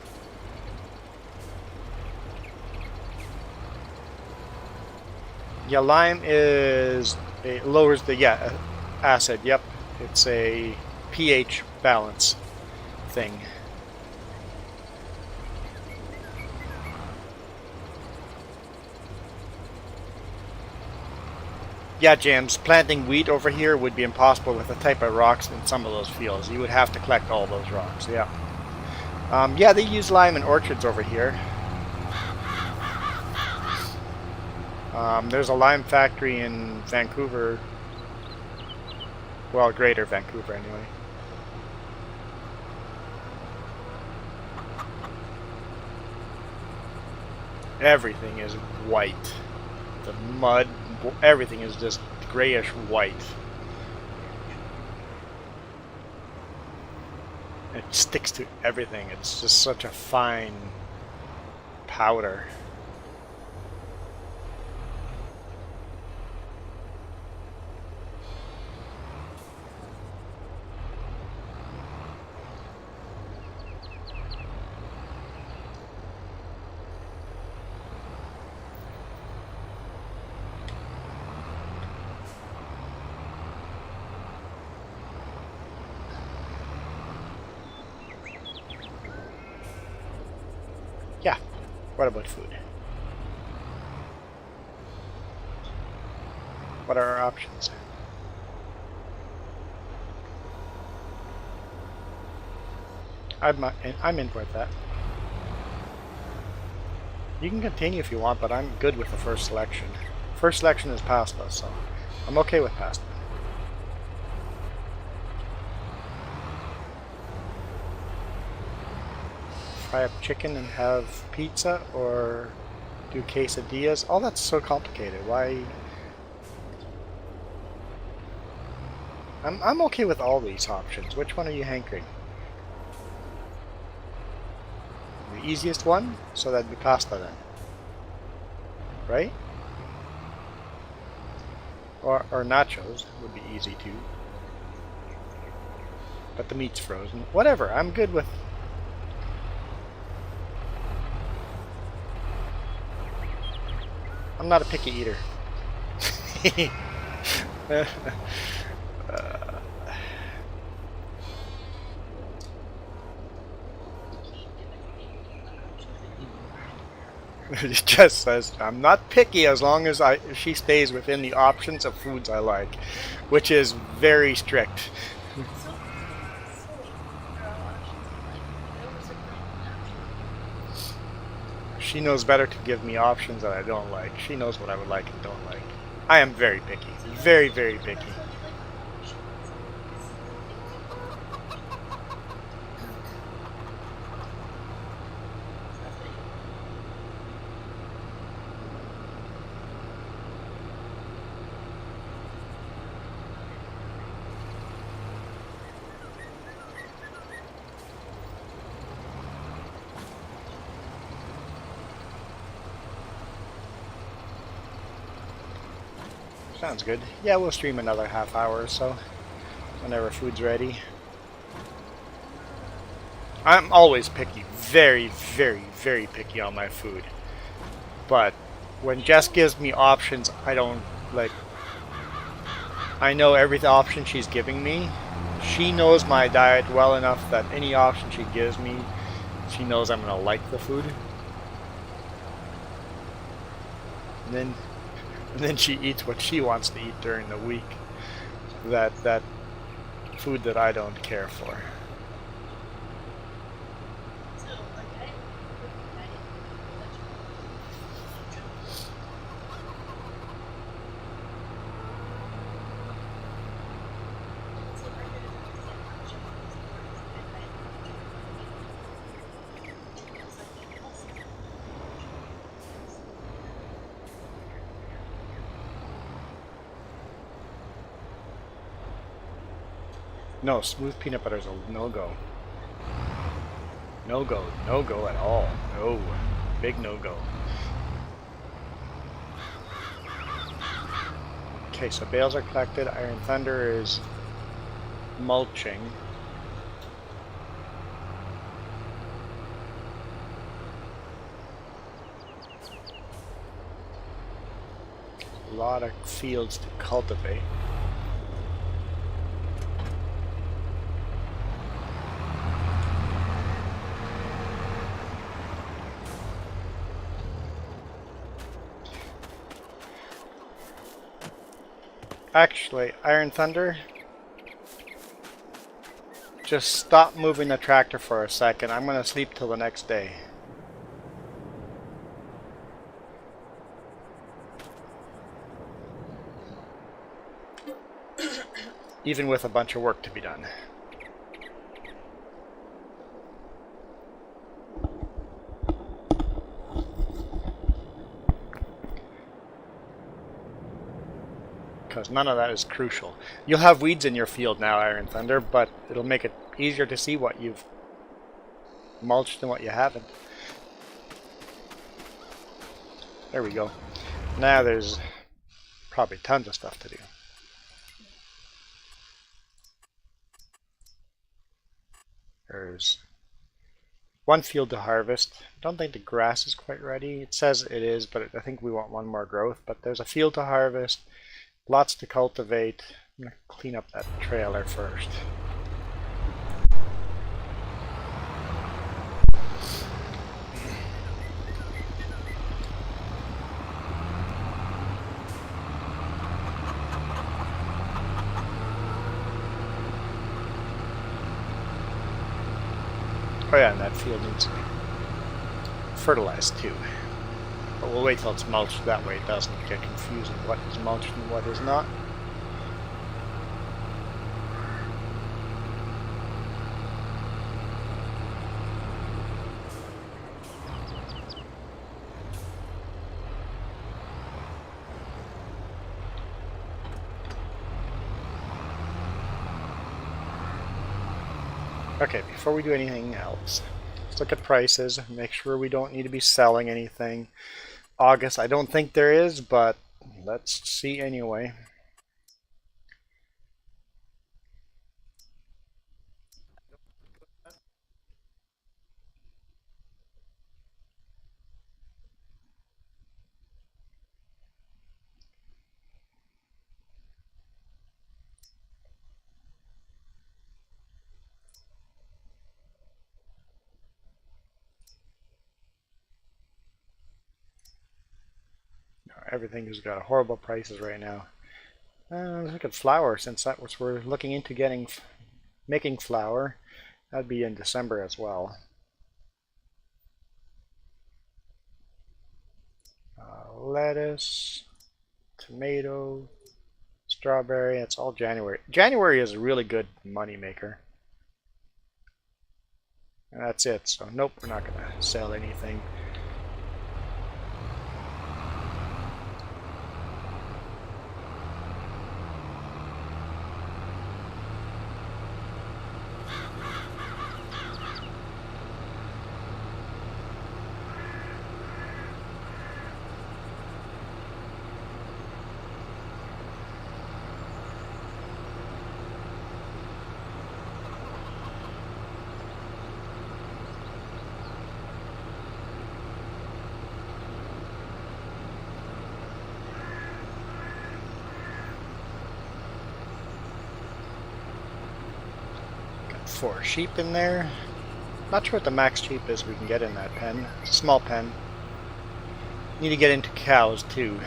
[SPEAKER 1] Yeah, lime is it lowers the acid. Yep, it's a pH balance thing. Yeah, James, planting wheat over here would be impossible with the type of rocks in some of those fields. You would have to collect all those rocks, yeah. Yeah, they use lime in orchards over here. There's a lime factory in Vancouver. Well, Greater Vancouver anyway. Everything is white. The mud, everything is just grayish white. It sticks to everything. It's just such a fine powder. Yeah, what about food? What are our options? I'm in with that. You can continue if you want, but I'm good with the first selection. First selection is pasta, so I'm okay with pasta. Fry up chicken and have pizza, or do quesadillas. Oh, that's so complicated. Why? I'm okay with all these options. Which one are you hankering? The easiest one? So that'd be pasta then. Right? Or nachos would be easy too. But the meat's frozen. Whatever, I'm good with... I'm not a picky eater. It just says, I'm not picky as long as she stays within the options of foods I like, which is very strict. She knows better to give me options that I don't like. She knows what I would like and don't like. I am very picky. Very, very picky. Sounds good. Yeah, we'll stream another half hour or so, whenever food's ready. I'm always picky. Very, very, very picky on my food. But when Jess gives me options, I don't, like... I know every option she's giving me. She knows my diet well enough that any option she gives me, she knows I'm gonna like the food. And then she eats what she wants to eat during the week. That food that I don't care for. No, smooth peanut butter is a no-go. No-go. No-go at all. No. Big no-go. Okay, so bales are collected. Iron Thunder is mulching. A lot of fields to cultivate. Actually, Iron Thunder, just stop moving the tractor for a second. I'm going to sleep till the next day. Even with a bunch of work to be done. Because none of that is crucial. You'll have weeds in your field now, Iron Thunder, but it'll make it easier to see what you've mulched and what you haven't. There we go. Now there's probably tons of stuff to do. There's one field to harvest. Don't think the grass is quite ready. It says it is, but I think we want one more growth. But there's a field to harvest. Lots to cultivate. I'm going to clean up that trailer first. Oh yeah, and that field needs to be fertilized too. But we'll wait till it's mulched, that way it doesn't get confusing what is mulched and what is not. Okay, before we do anything else, let's look at prices, make sure we don't need to be selling anything. August, I don't think there is, but let's see anyway. Everything has got horrible prices right now. Let's look at flour, since that was we're looking into making flour. That'd be in December as well. Lettuce, tomato, strawberry. It's all January. January is a really good money maker. And that's it. So nope, we're not gonna sell anything. Got 4 sheep in there. Not sure what the max sheep is we can get in that pen. It's a small pen. Need to get into cows too.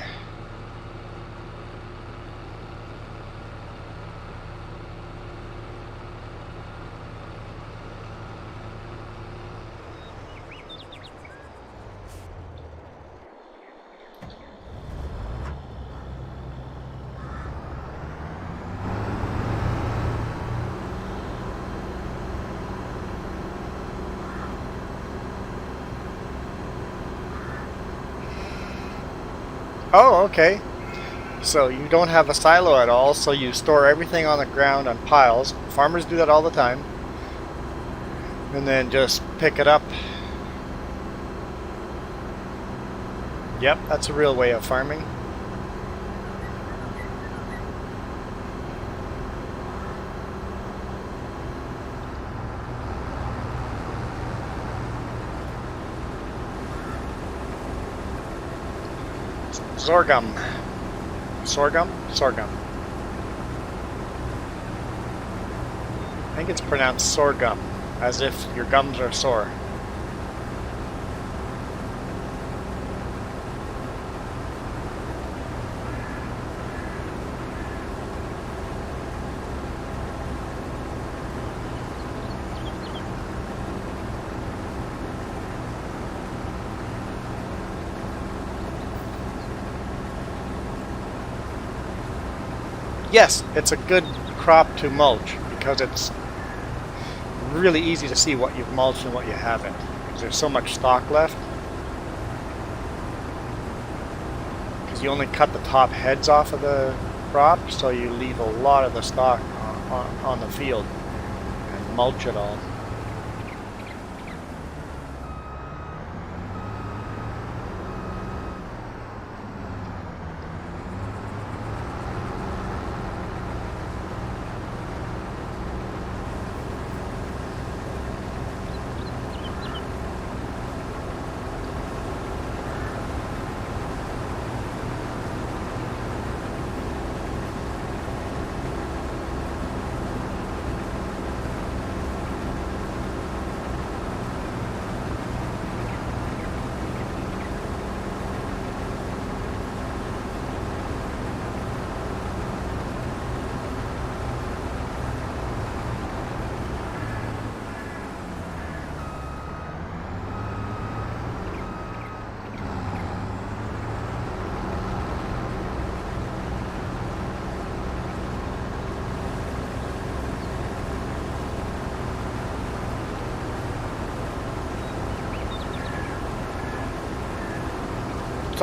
[SPEAKER 1] Oh, okay. So you don't have a silo at all, so you store everything on the ground on piles. Farmers do that all the time. And then just pick it up. Yep, that's a real way of farming. Sorghum. Sorghum? Sorghum. I think it's pronounced sorghum, as if your gums are sore. Yes, it's a good crop to mulch because it's really easy to see what you've mulched and what you haven't, because there's so much stalk left. Because you only cut the top heads off of the crop, so you leave a lot of the stalk on the field and mulch it all.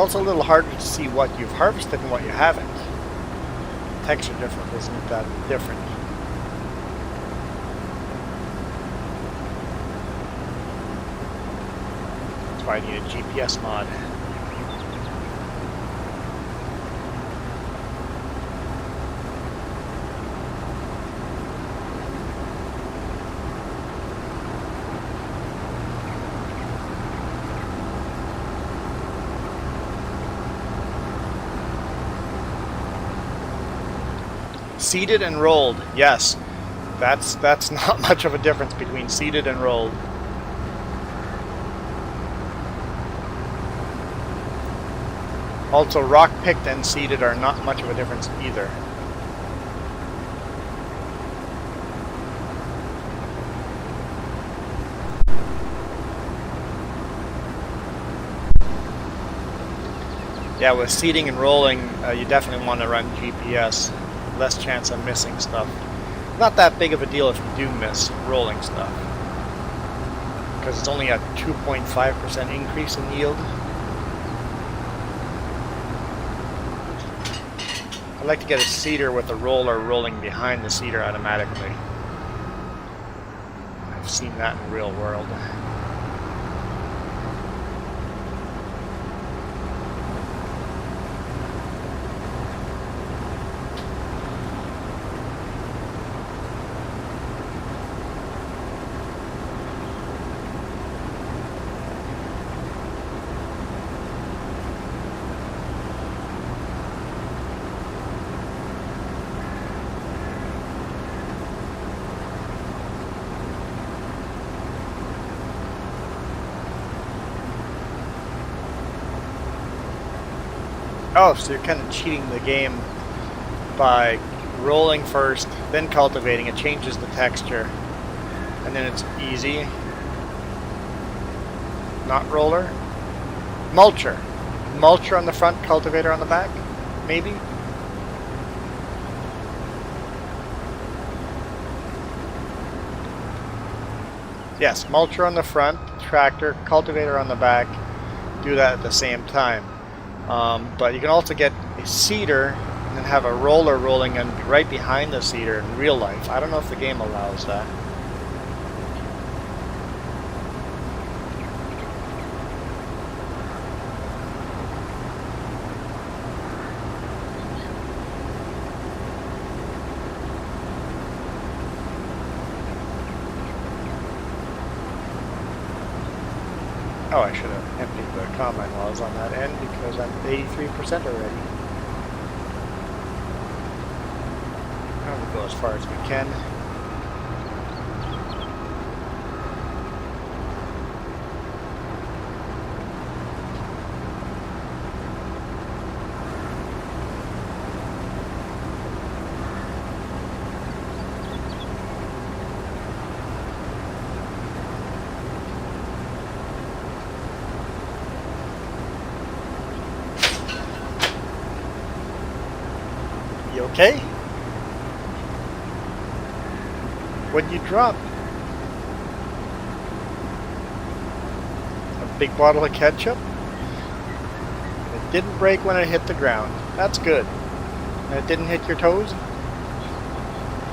[SPEAKER 1] also a little harder to see what you've harvested and what you haven't. Texture difference isn't that different. That's why I need a GPS mod. Seeded and rolled, yes. That's not much of a difference between seeded and rolled. Also, rock picked and seeded are not much of a difference either. Yeah, with seeding and rolling, you definitely want to run GPS. Less chance of missing stuff. Not that big of a deal if you do miss rolling stuff, because it's only a 2.5% increase in yield. I'd like to get a seeder with a roller rolling behind the seeder automatically. I've seen that in real world. Oh, so you're kind of cheating the game by rolling first, then cultivating. It changes the texture, and then it's easy. Not roller. Mulcher. Mulcher on the front, cultivator on the back, maybe? Yes, mulcher on the front, tractor, cultivator on the back. Do that at the same time. But you can also get a seeder and then have a roller rolling and right behind the seeder in real life. I don't know if the game allows that. Oh, I should have emptied the combine while I was on that end because I'm 83% already. We'll go as far as we can. You okay? What'd you drop? A big bottle of ketchup? It didn't break when it hit the ground. That's good. And it didn't hit your toes?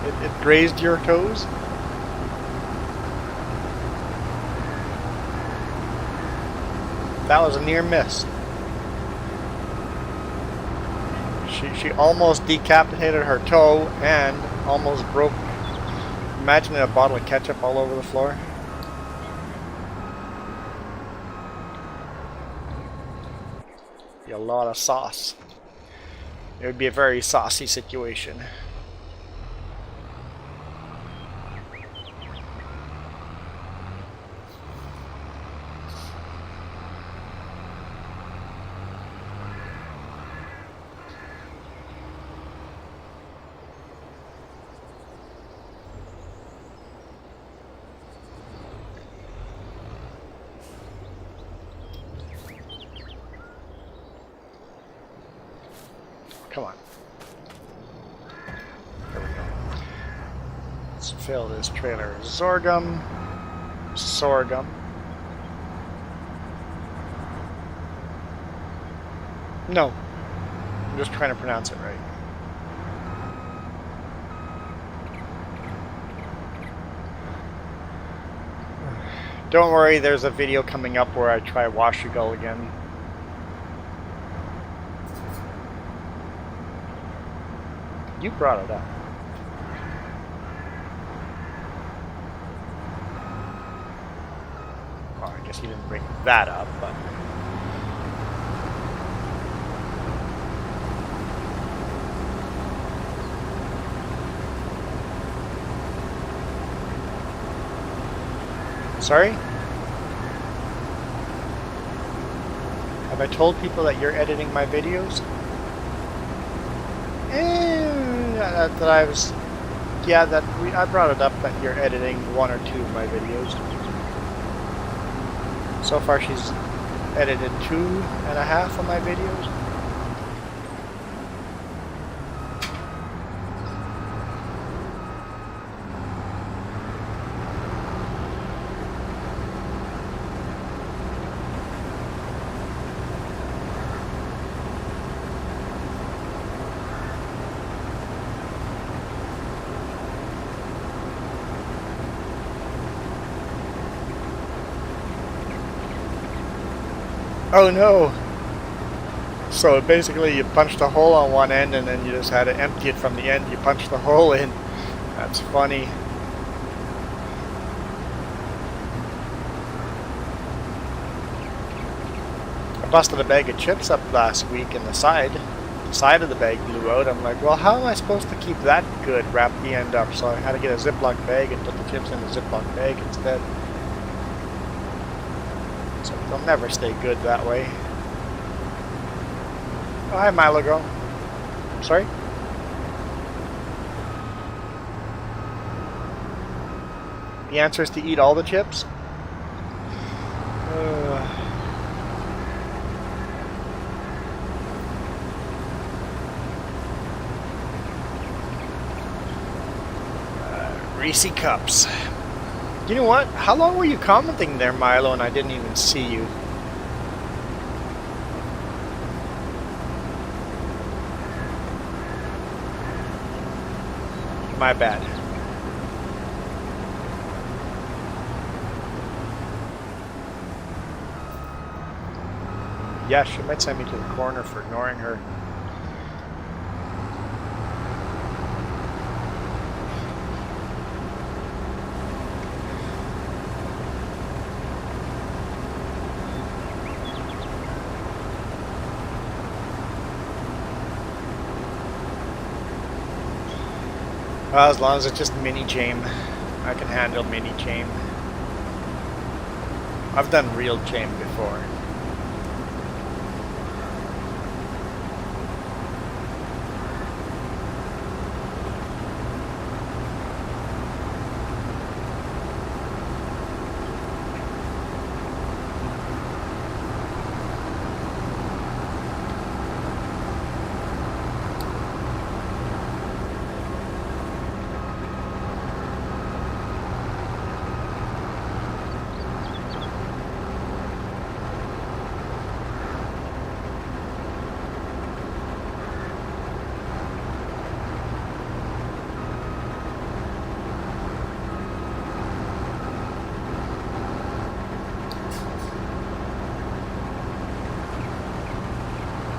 [SPEAKER 1] It grazed your toes? That was a near miss. She almost decapitated her toe and almost broke. Imagine a bottle of ketchup all over the floor. Be a lot of sauce. It would be a very saucy situation. Come on. There we go. Let's fill this trailer with sorghum. No, I'm just trying to pronounce it right. Don't worry, there's a video coming up where I try Washugal again. You brought it up. Well, I guess you didn't bring that up, but... Sorry? Have I told people that you're editing my videos? That I was... Yeah, I brought it up that you're editing 1 or 2 of my videos. So far she's edited 2.5 of my videos. Oh no! So basically you punched a hole on one end and then you just had to empty it from the end you punched the hole in. That's funny. I busted a bag of chips up last week and the side of the bag blew out. I'm like, well, how am I supposed to keep that good, wrap the end up? So I had to get a Ziploc bag and put the chips in the Ziploc bag instead. So they'll never stay good that way. Oh, hi, Milo girl. Sorry? The answer is to eat all the chips? Reese cups. You know what? How long were you commenting there, Milo, and I didn't even see you? My bad. Yeah, she might send me to the corner for ignoring her. Well, as long as it's just mini jam, I can handle mini jam. I've done real jam before.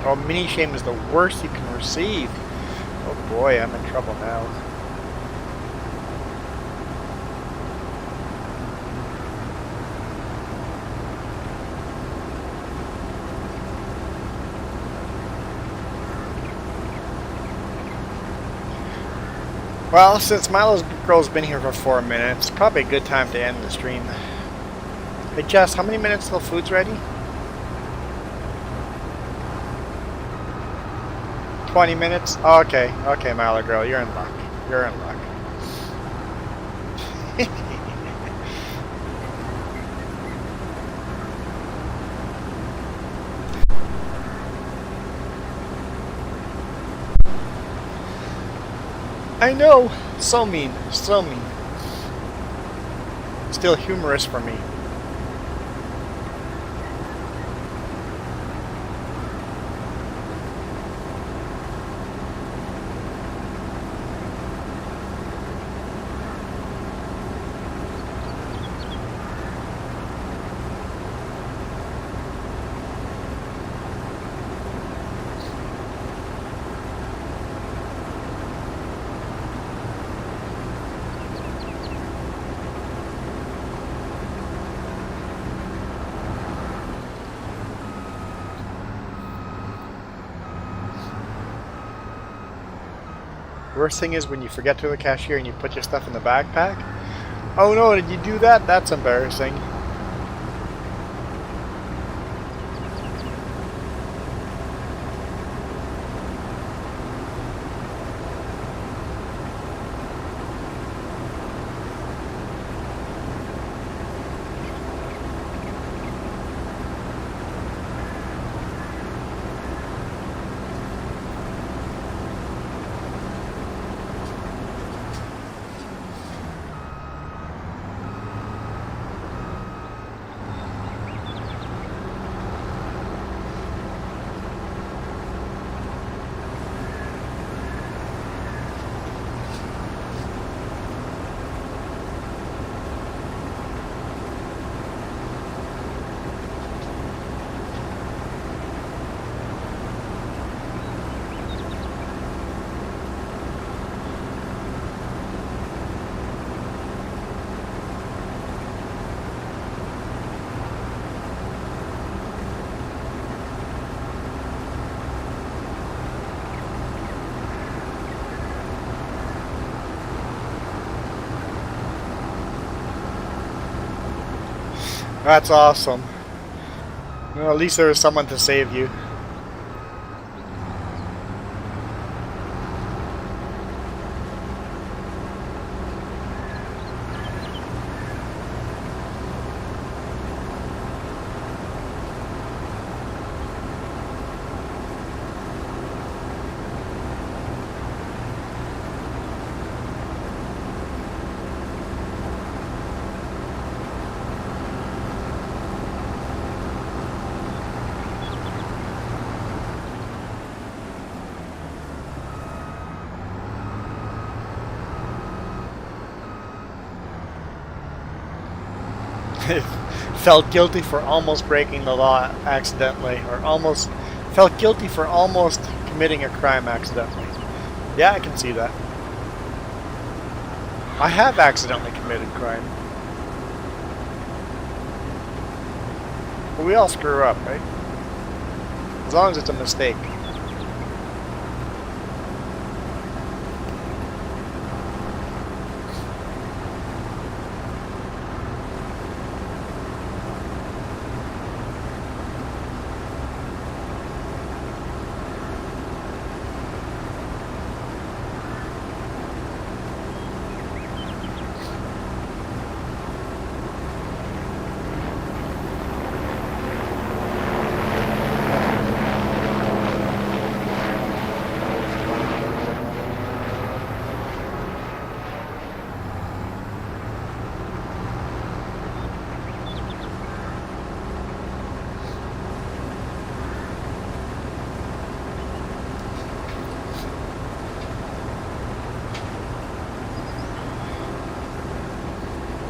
[SPEAKER 1] Oh, mini shame is the worst you can receive. Oh boy, I'm in trouble now. Well, since Milo's girl's been here for 4 minutes, probably a good time to end the stream. Hey Jess, how many minutes till food's ready? 20 minutes? Oh, okay, okay, Milo girl, you're in luck. You're in luck. I know, so mean, so mean. Still humorous for me. Worst thing is when you forget to the cashier and you put your stuff in the backpack. Oh no, did you do that? That's embarrassing. That's awesome. Well, at least there was someone to save you. Felt guilty for almost breaking the law accidentally, or almost felt guilty for almost committing a crime accidentally. Yeah, I can see that. I have accidentally committed crime. But we all screw up, right? As long as it's a mistake.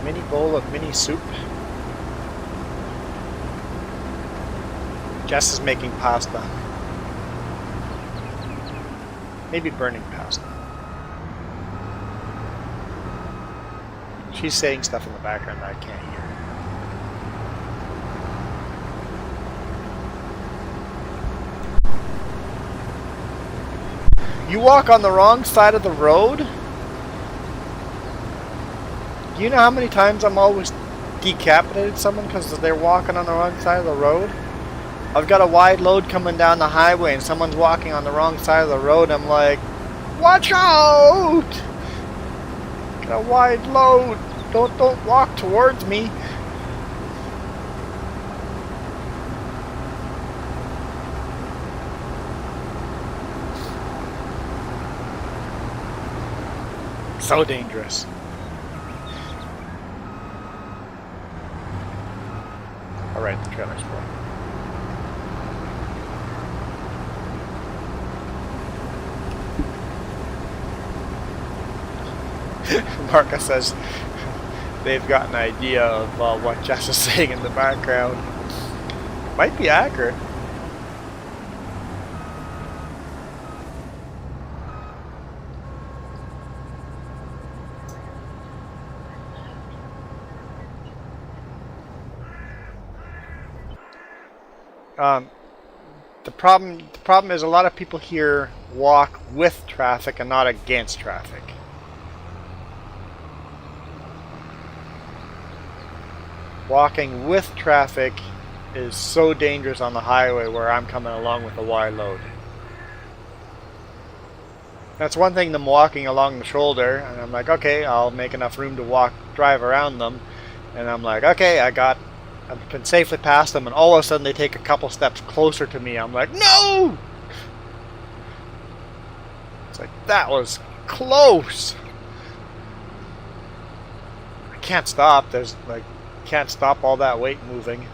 [SPEAKER 1] Mini bowl of mini soup. Jess is making pasta. Maybe burning pasta. She's saying stuff in the background that I can't hear. You walk on the wrong side of the road? Do you know how many times I'm always decapitated someone because they're walking on the wrong side of the road? I've got a wide load coming down the highway and someone's walking on the wrong side of the road. I'm like, watch out! Got a wide load. Don't walk towards me. So dangerous. Alright, the trailer's full. Marcus says they've got an idea of what Jess is saying in the background. Might be accurate. The problem is a lot of people here walk with traffic and not against traffic. Walking with traffic is so dangerous on the highway where I'm coming along with a wide load. That's one thing, them walking along the shoulder, and I'm like, okay, I'll make enough room to drive around them, and I'm like, okay, I can safely pass them, and all of a sudden they take a couple steps closer to me. I'm like, no! It's like, that was close! I can't stop. There's like, can't stop all that weight moving.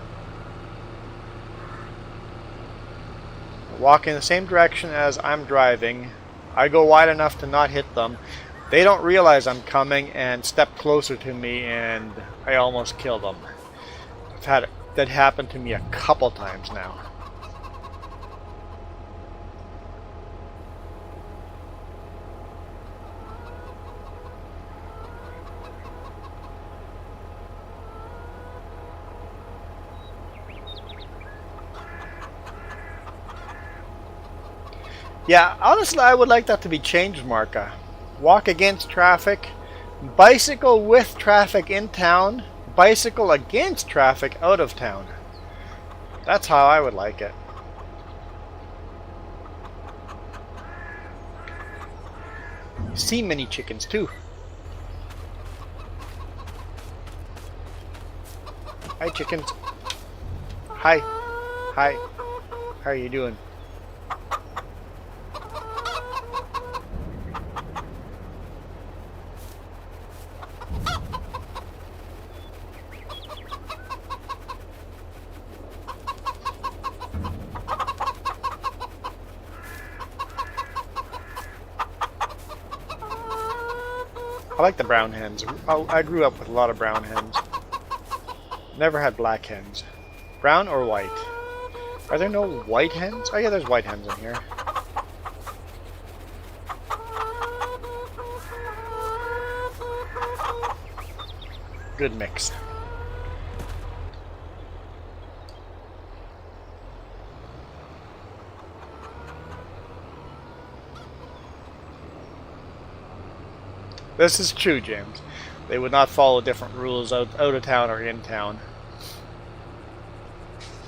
[SPEAKER 1] Walk in the same direction as I'm driving. I go wide enough to not hit them. They don't realize I'm coming and step closer to me, and I almost kill them. I've had that happen to me a couple times now. Yeah, honestly, I would like that to be changed, Marka. Walk against traffic, bicycle with traffic in town, bicycle against traffic out of town. That's how I would like it. You see many chickens too. Hi, chickens. Hi. Hi. How are you doing? I like the brown hens. I grew up with a lot of brown hens. Never had black hens. Brown or white? Are there no white hens? Oh yeah, there's white hens in here. Good mix. This is true, James. They would not follow different rules out of town or in town.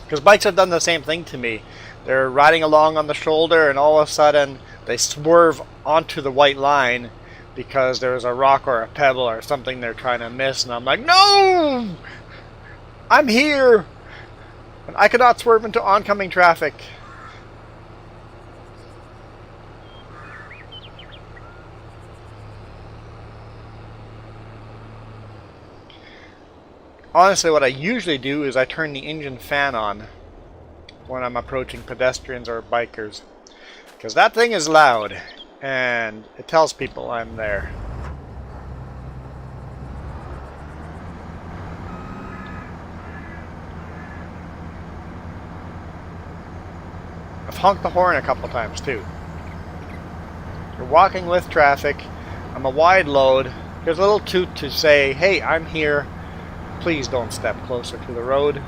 [SPEAKER 1] Because bikes have done the same thing to me. They're riding along on the shoulder and all of a sudden they swerve onto the white line because there's a rock or a pebble or something they're trying to miss, and I'm like, no! I'm here! And I cannot swerve into oncoming traffic. Honestly, what I usually do is I turn the engine fan on when I'm approaching pedestrians or bikers, because that thing is loud and it tells people I'm there. I've honked the horn a couple times too. You're walking with traffic. I'm a wide load. Here's a little toot to say, hey, I'm here. Please don't step closer to the road.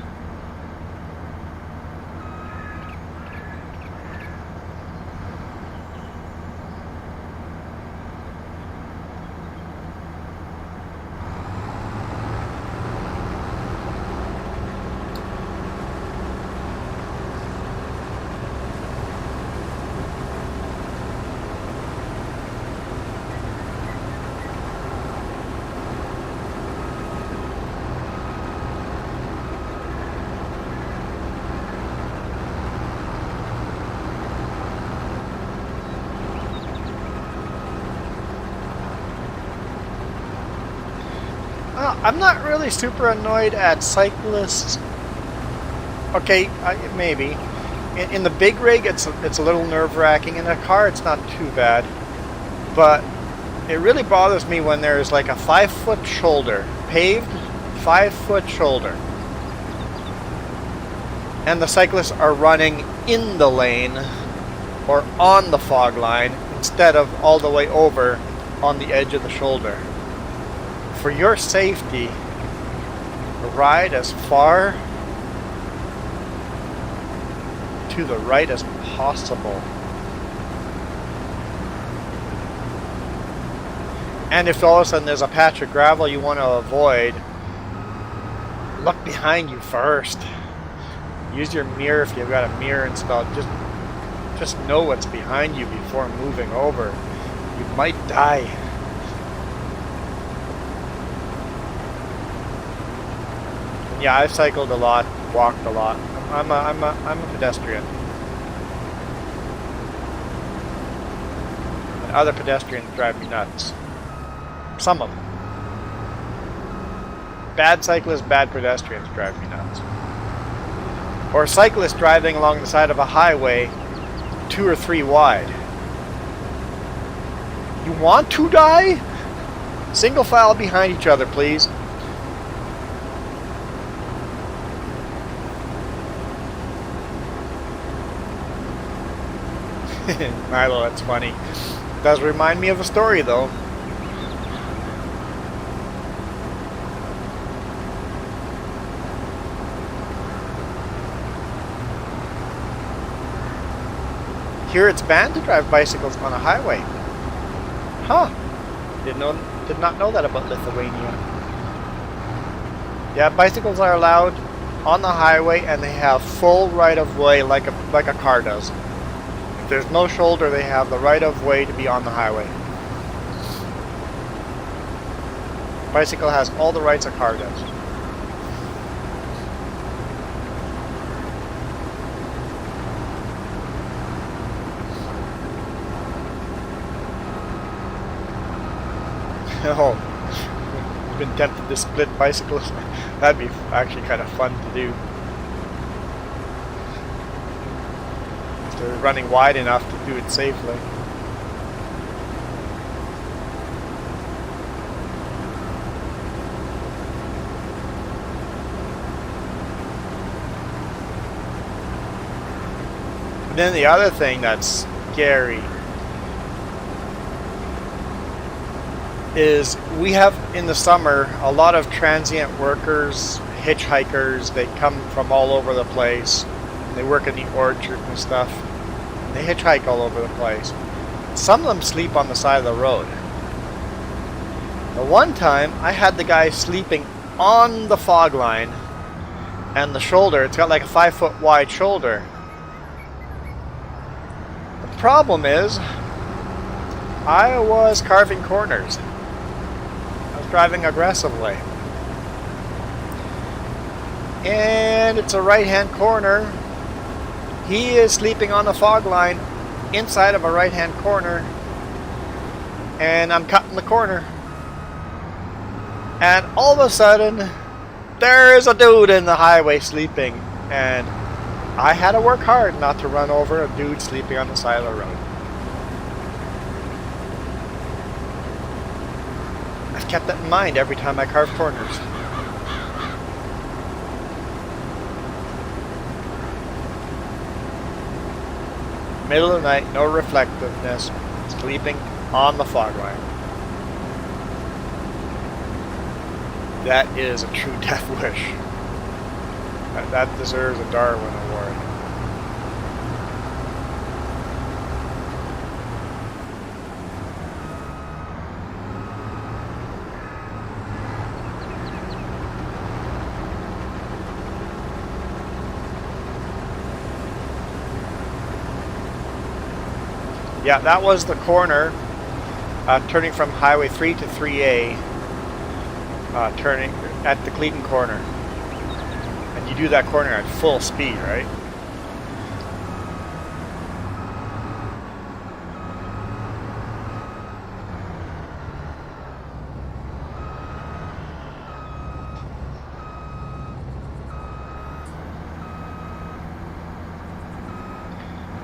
[SPEAKER 1] I'm not really super annoyed at cyclists. Okay, maybe. In the big rig, it's a little nerve-wracking. In a car, it's not too bad. But it really bothers me when there's like a 5-foot shoulder, paved 5-foot shoulder, and the cyclists are running in the lane or on the fog line instead of all the way over on the edge of the shoulder. For your safety, ride as far to the right as possible. And if all of a sudden there's a patch of gravel you want to avoid, look behind you first. Use your mirror if you've got a mirror installed. Just know what's behind you before moving over. You might die. Yeah, I've cycled a lot, walked a lot. I'm a pedestrian. And other pedestrians drive me nuts. Some of them. Bad cyclists, bad pedestrians drive me nuts. Or cyclists driving along the side of a highway 2 or 3 wide. You want to die? Single file behind each other, please. Milo, that's funny. It does remind me of a story, though. Here it's banned to drive bicycles on a highway. Huh. Did not know that about Lithuania. Yeah, bicycles are allowed on the highway and they have full right of way like a car does. If there's no shoulder, they have the right of way to be on the highway. Bicycle has all the rights a car does. Oh, been tempted to split bicycles. That'd be actually kind of fun to do. If they're running wide enough to do it safely. And then the other thing that's scary is we have in the summer a lot of transient workers, hitchhikers. They come from all over the place. They work in the orchard and stuff. They hitchhike all over the place. Some of them sleep on the side of the road. The one time I had the guy sleeping on the fog line and the shoulder. It's got like a 5-foot wide shoulder. The problem is I was carving corners. Driving aggressively, and it's a right-hand corner. He is sleeping on the fog line inside of a right-hand corner, and I'm cutting the corner, and all of a sudden there's a dude in the highway sleeping, and I had to work hard not to run over a dude sleeping on the side of the road. Kept that in mind every time I carve corners. Middle of the night, no reflectiveness, sleeping on the fog line. That is a true death wish. That deserves a Darwin Award. Yeah, that was the corner, turning from Highway 3 to 3A, turning at the Cleaton corner. And you do that corner at full speed, right?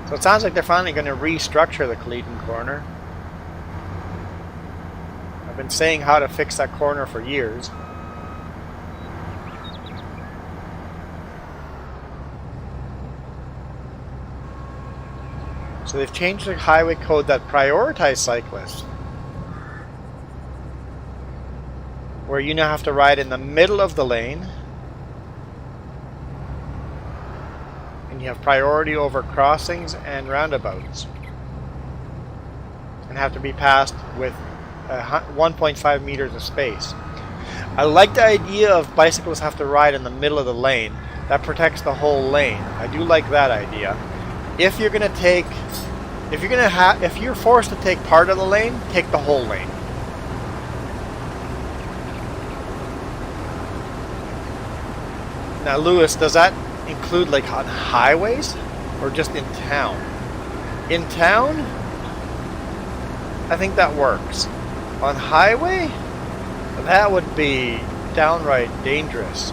[SPEAKER 1] So it sounds like they're finally going to restructure the Cleaton corner. I've been saying how to fix that corner for years. So they've changed the highway code that prioritizes cyclists, where you now have to ride in the middle of the lane. And You have priority over crossings and roundabouts, and have to be passed with 1.5 meters of space. I like the idea of bicyclists have to ride in the middle of the lane. That protects the whole lane. I do like that idea. If you're forced to take part of the lane, take the whole lane. Now, Lewis, does that include like on highways or just in town? In town, I think that works. On highway, that would be downright dangerous.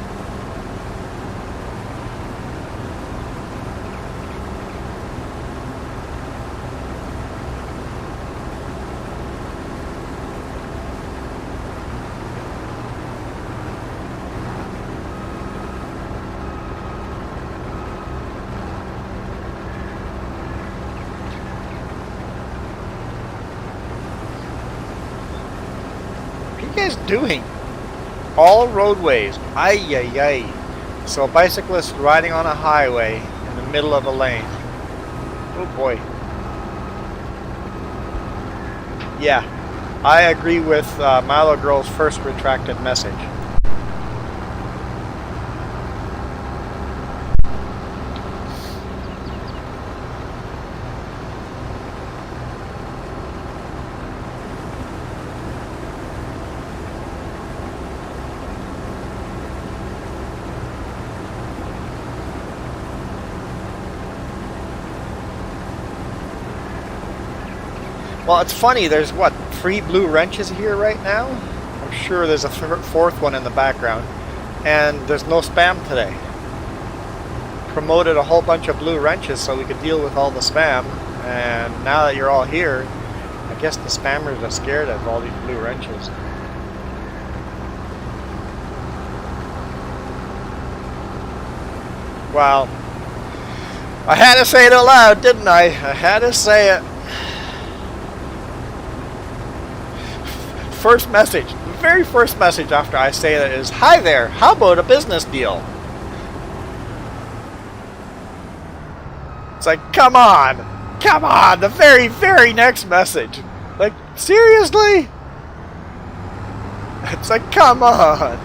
[SPEAKER 1] What are you guys doing? All roadways. Ay, ay, ay. So a bicyclist riding on a highway in the middle of a lane. Oh boy. Yeah, I agree with Milo Girl's first retracted message. Well, it's funny, there's what, 3 blue wrenches here right now? I'm sure there's a fourth one in the background. And there's no spam today. Promoted a whole bunch of blue wrenches so we could deal with all the spam. And now that you're all here, I guess the spammers are scared of all these blue wrenches. Wow. I had to say it aloud, didn't I? I had to say it. First message, the very first message after I say that is, "Hi there, how about a business deal?" It's like, come on, the very, very next message. Like, seriously? It's like, come on.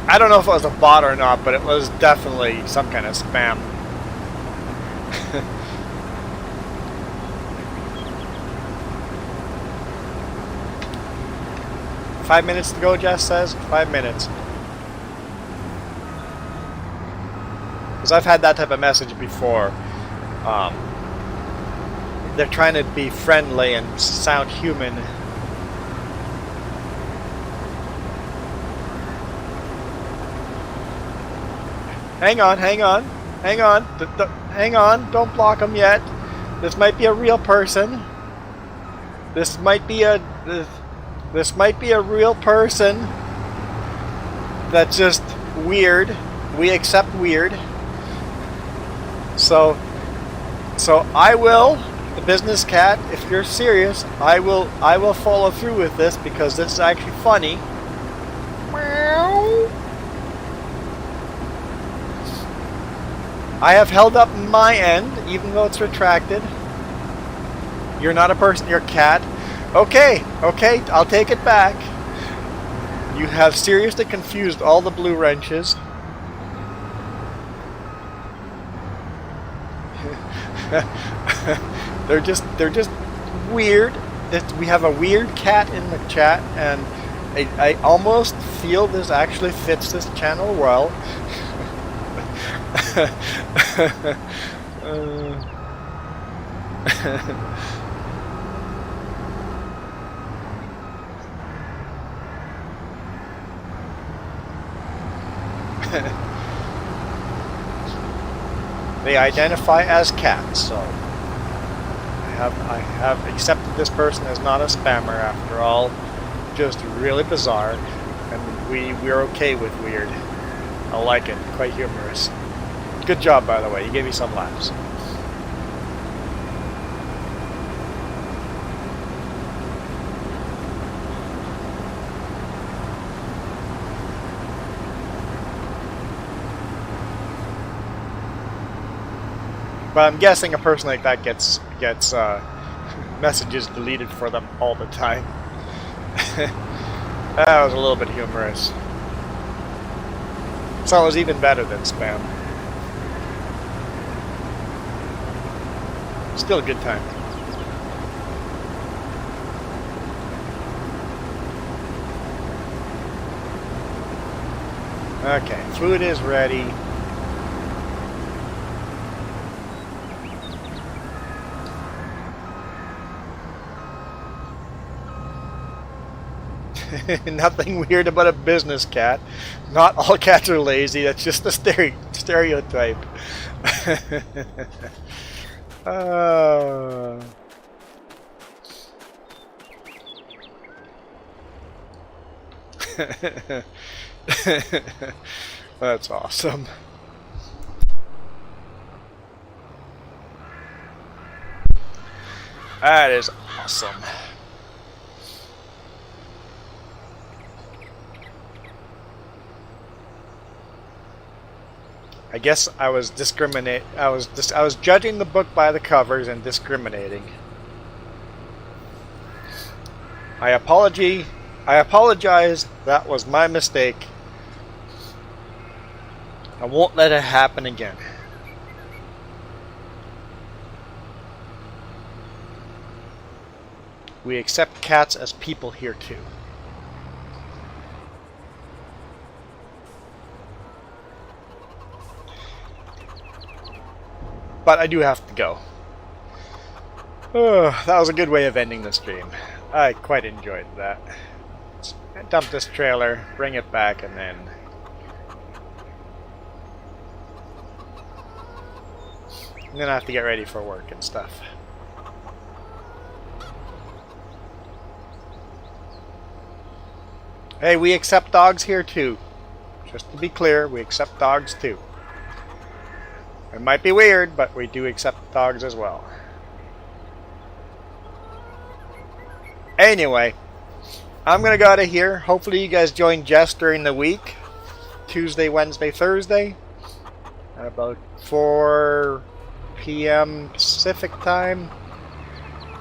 [SPEAKER 1] I don't know if it was a bot or not, but it was definitely some kind of spam. Five minutes to go, Jess says. 5 minutes. Because I've had that type of message before. They're trying to be friendly and sound human. Hang on. Hang on. Don't block them yet. This might be a real person. This might be a real person. That's just weird. We accept weird. So I will, the business cat, if you're serious, I will follow through with this because this is actually funny. I have held up my end, even though it's retracted. You're not a person, you're a cat. Okay, I'll take it back. You have seriously confused all the blue wrenches. They're just weird. We have a weird cat in the chat, and I almost feel this actually fits this channel well. They identify as cats, so I have accepted this person as not a spammer after all. Just really bizarre, and we're okay with weird. I like it. Quite humorous. Good job, by the way. You gave me some laughs. But I'm guessing a person like that gets messages deleted for them all the time. That was a little bit humorous. So it was even better than spam. Still a good time. Okay, food is ready. Nothing weird about a business cat. Not all cats are lazy. That's just a stereotype. That's awesome. That is awesome. I guess I was I was judging the book by the covers and discriminating. I apologize. That was my mistake. I won't let it happen again. We accept cats as people here too. But I do have to go. Oh, that was a good way of ending the stream. I quite enjoyed that. Let's dump this trailer, bring it back, and then... I have to get ready for work and stuff. Hey, we accept dogs here too. Just to be clear, we accept dogs too. It might be weird, but we do accept dogs as well. Anyway, I'm going to go out of here. Hopefully you guys join Jess during the week. Tuesday, Wednesday, Thursday. At about 4 p.m. Pacific time.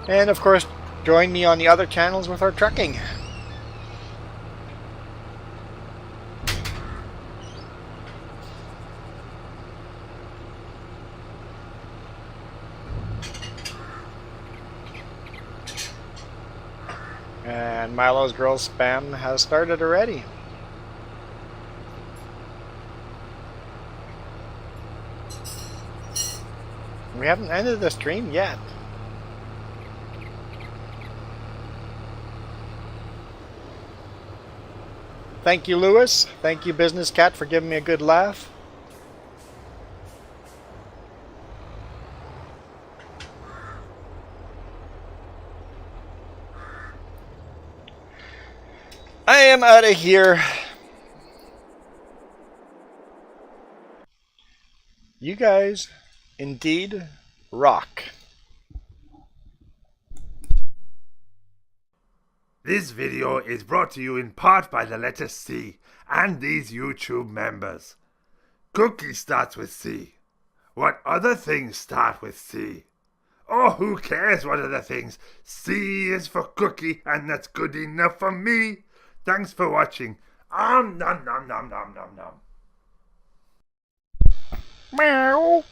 [SPEAKER 1] And of course, join me on the other channels with our trucking. And Milo's Girls Spam has started already. We haven't ended the stream yet. Thank you, Lewis. Thank you, Business Cat, for giving me a good laugh. I am out of here. You guys indeed rock.
[SPEAKER 2] This video is brought to you in part by the letter C and these YouTube members. Cookie starts with C. What other things start with C? Oh, who cares what other things? C is for cookie, and that's good enough for me. Thanks for watching. Nom nom nom nom nom nom.
[SPEAKER 1] Meow.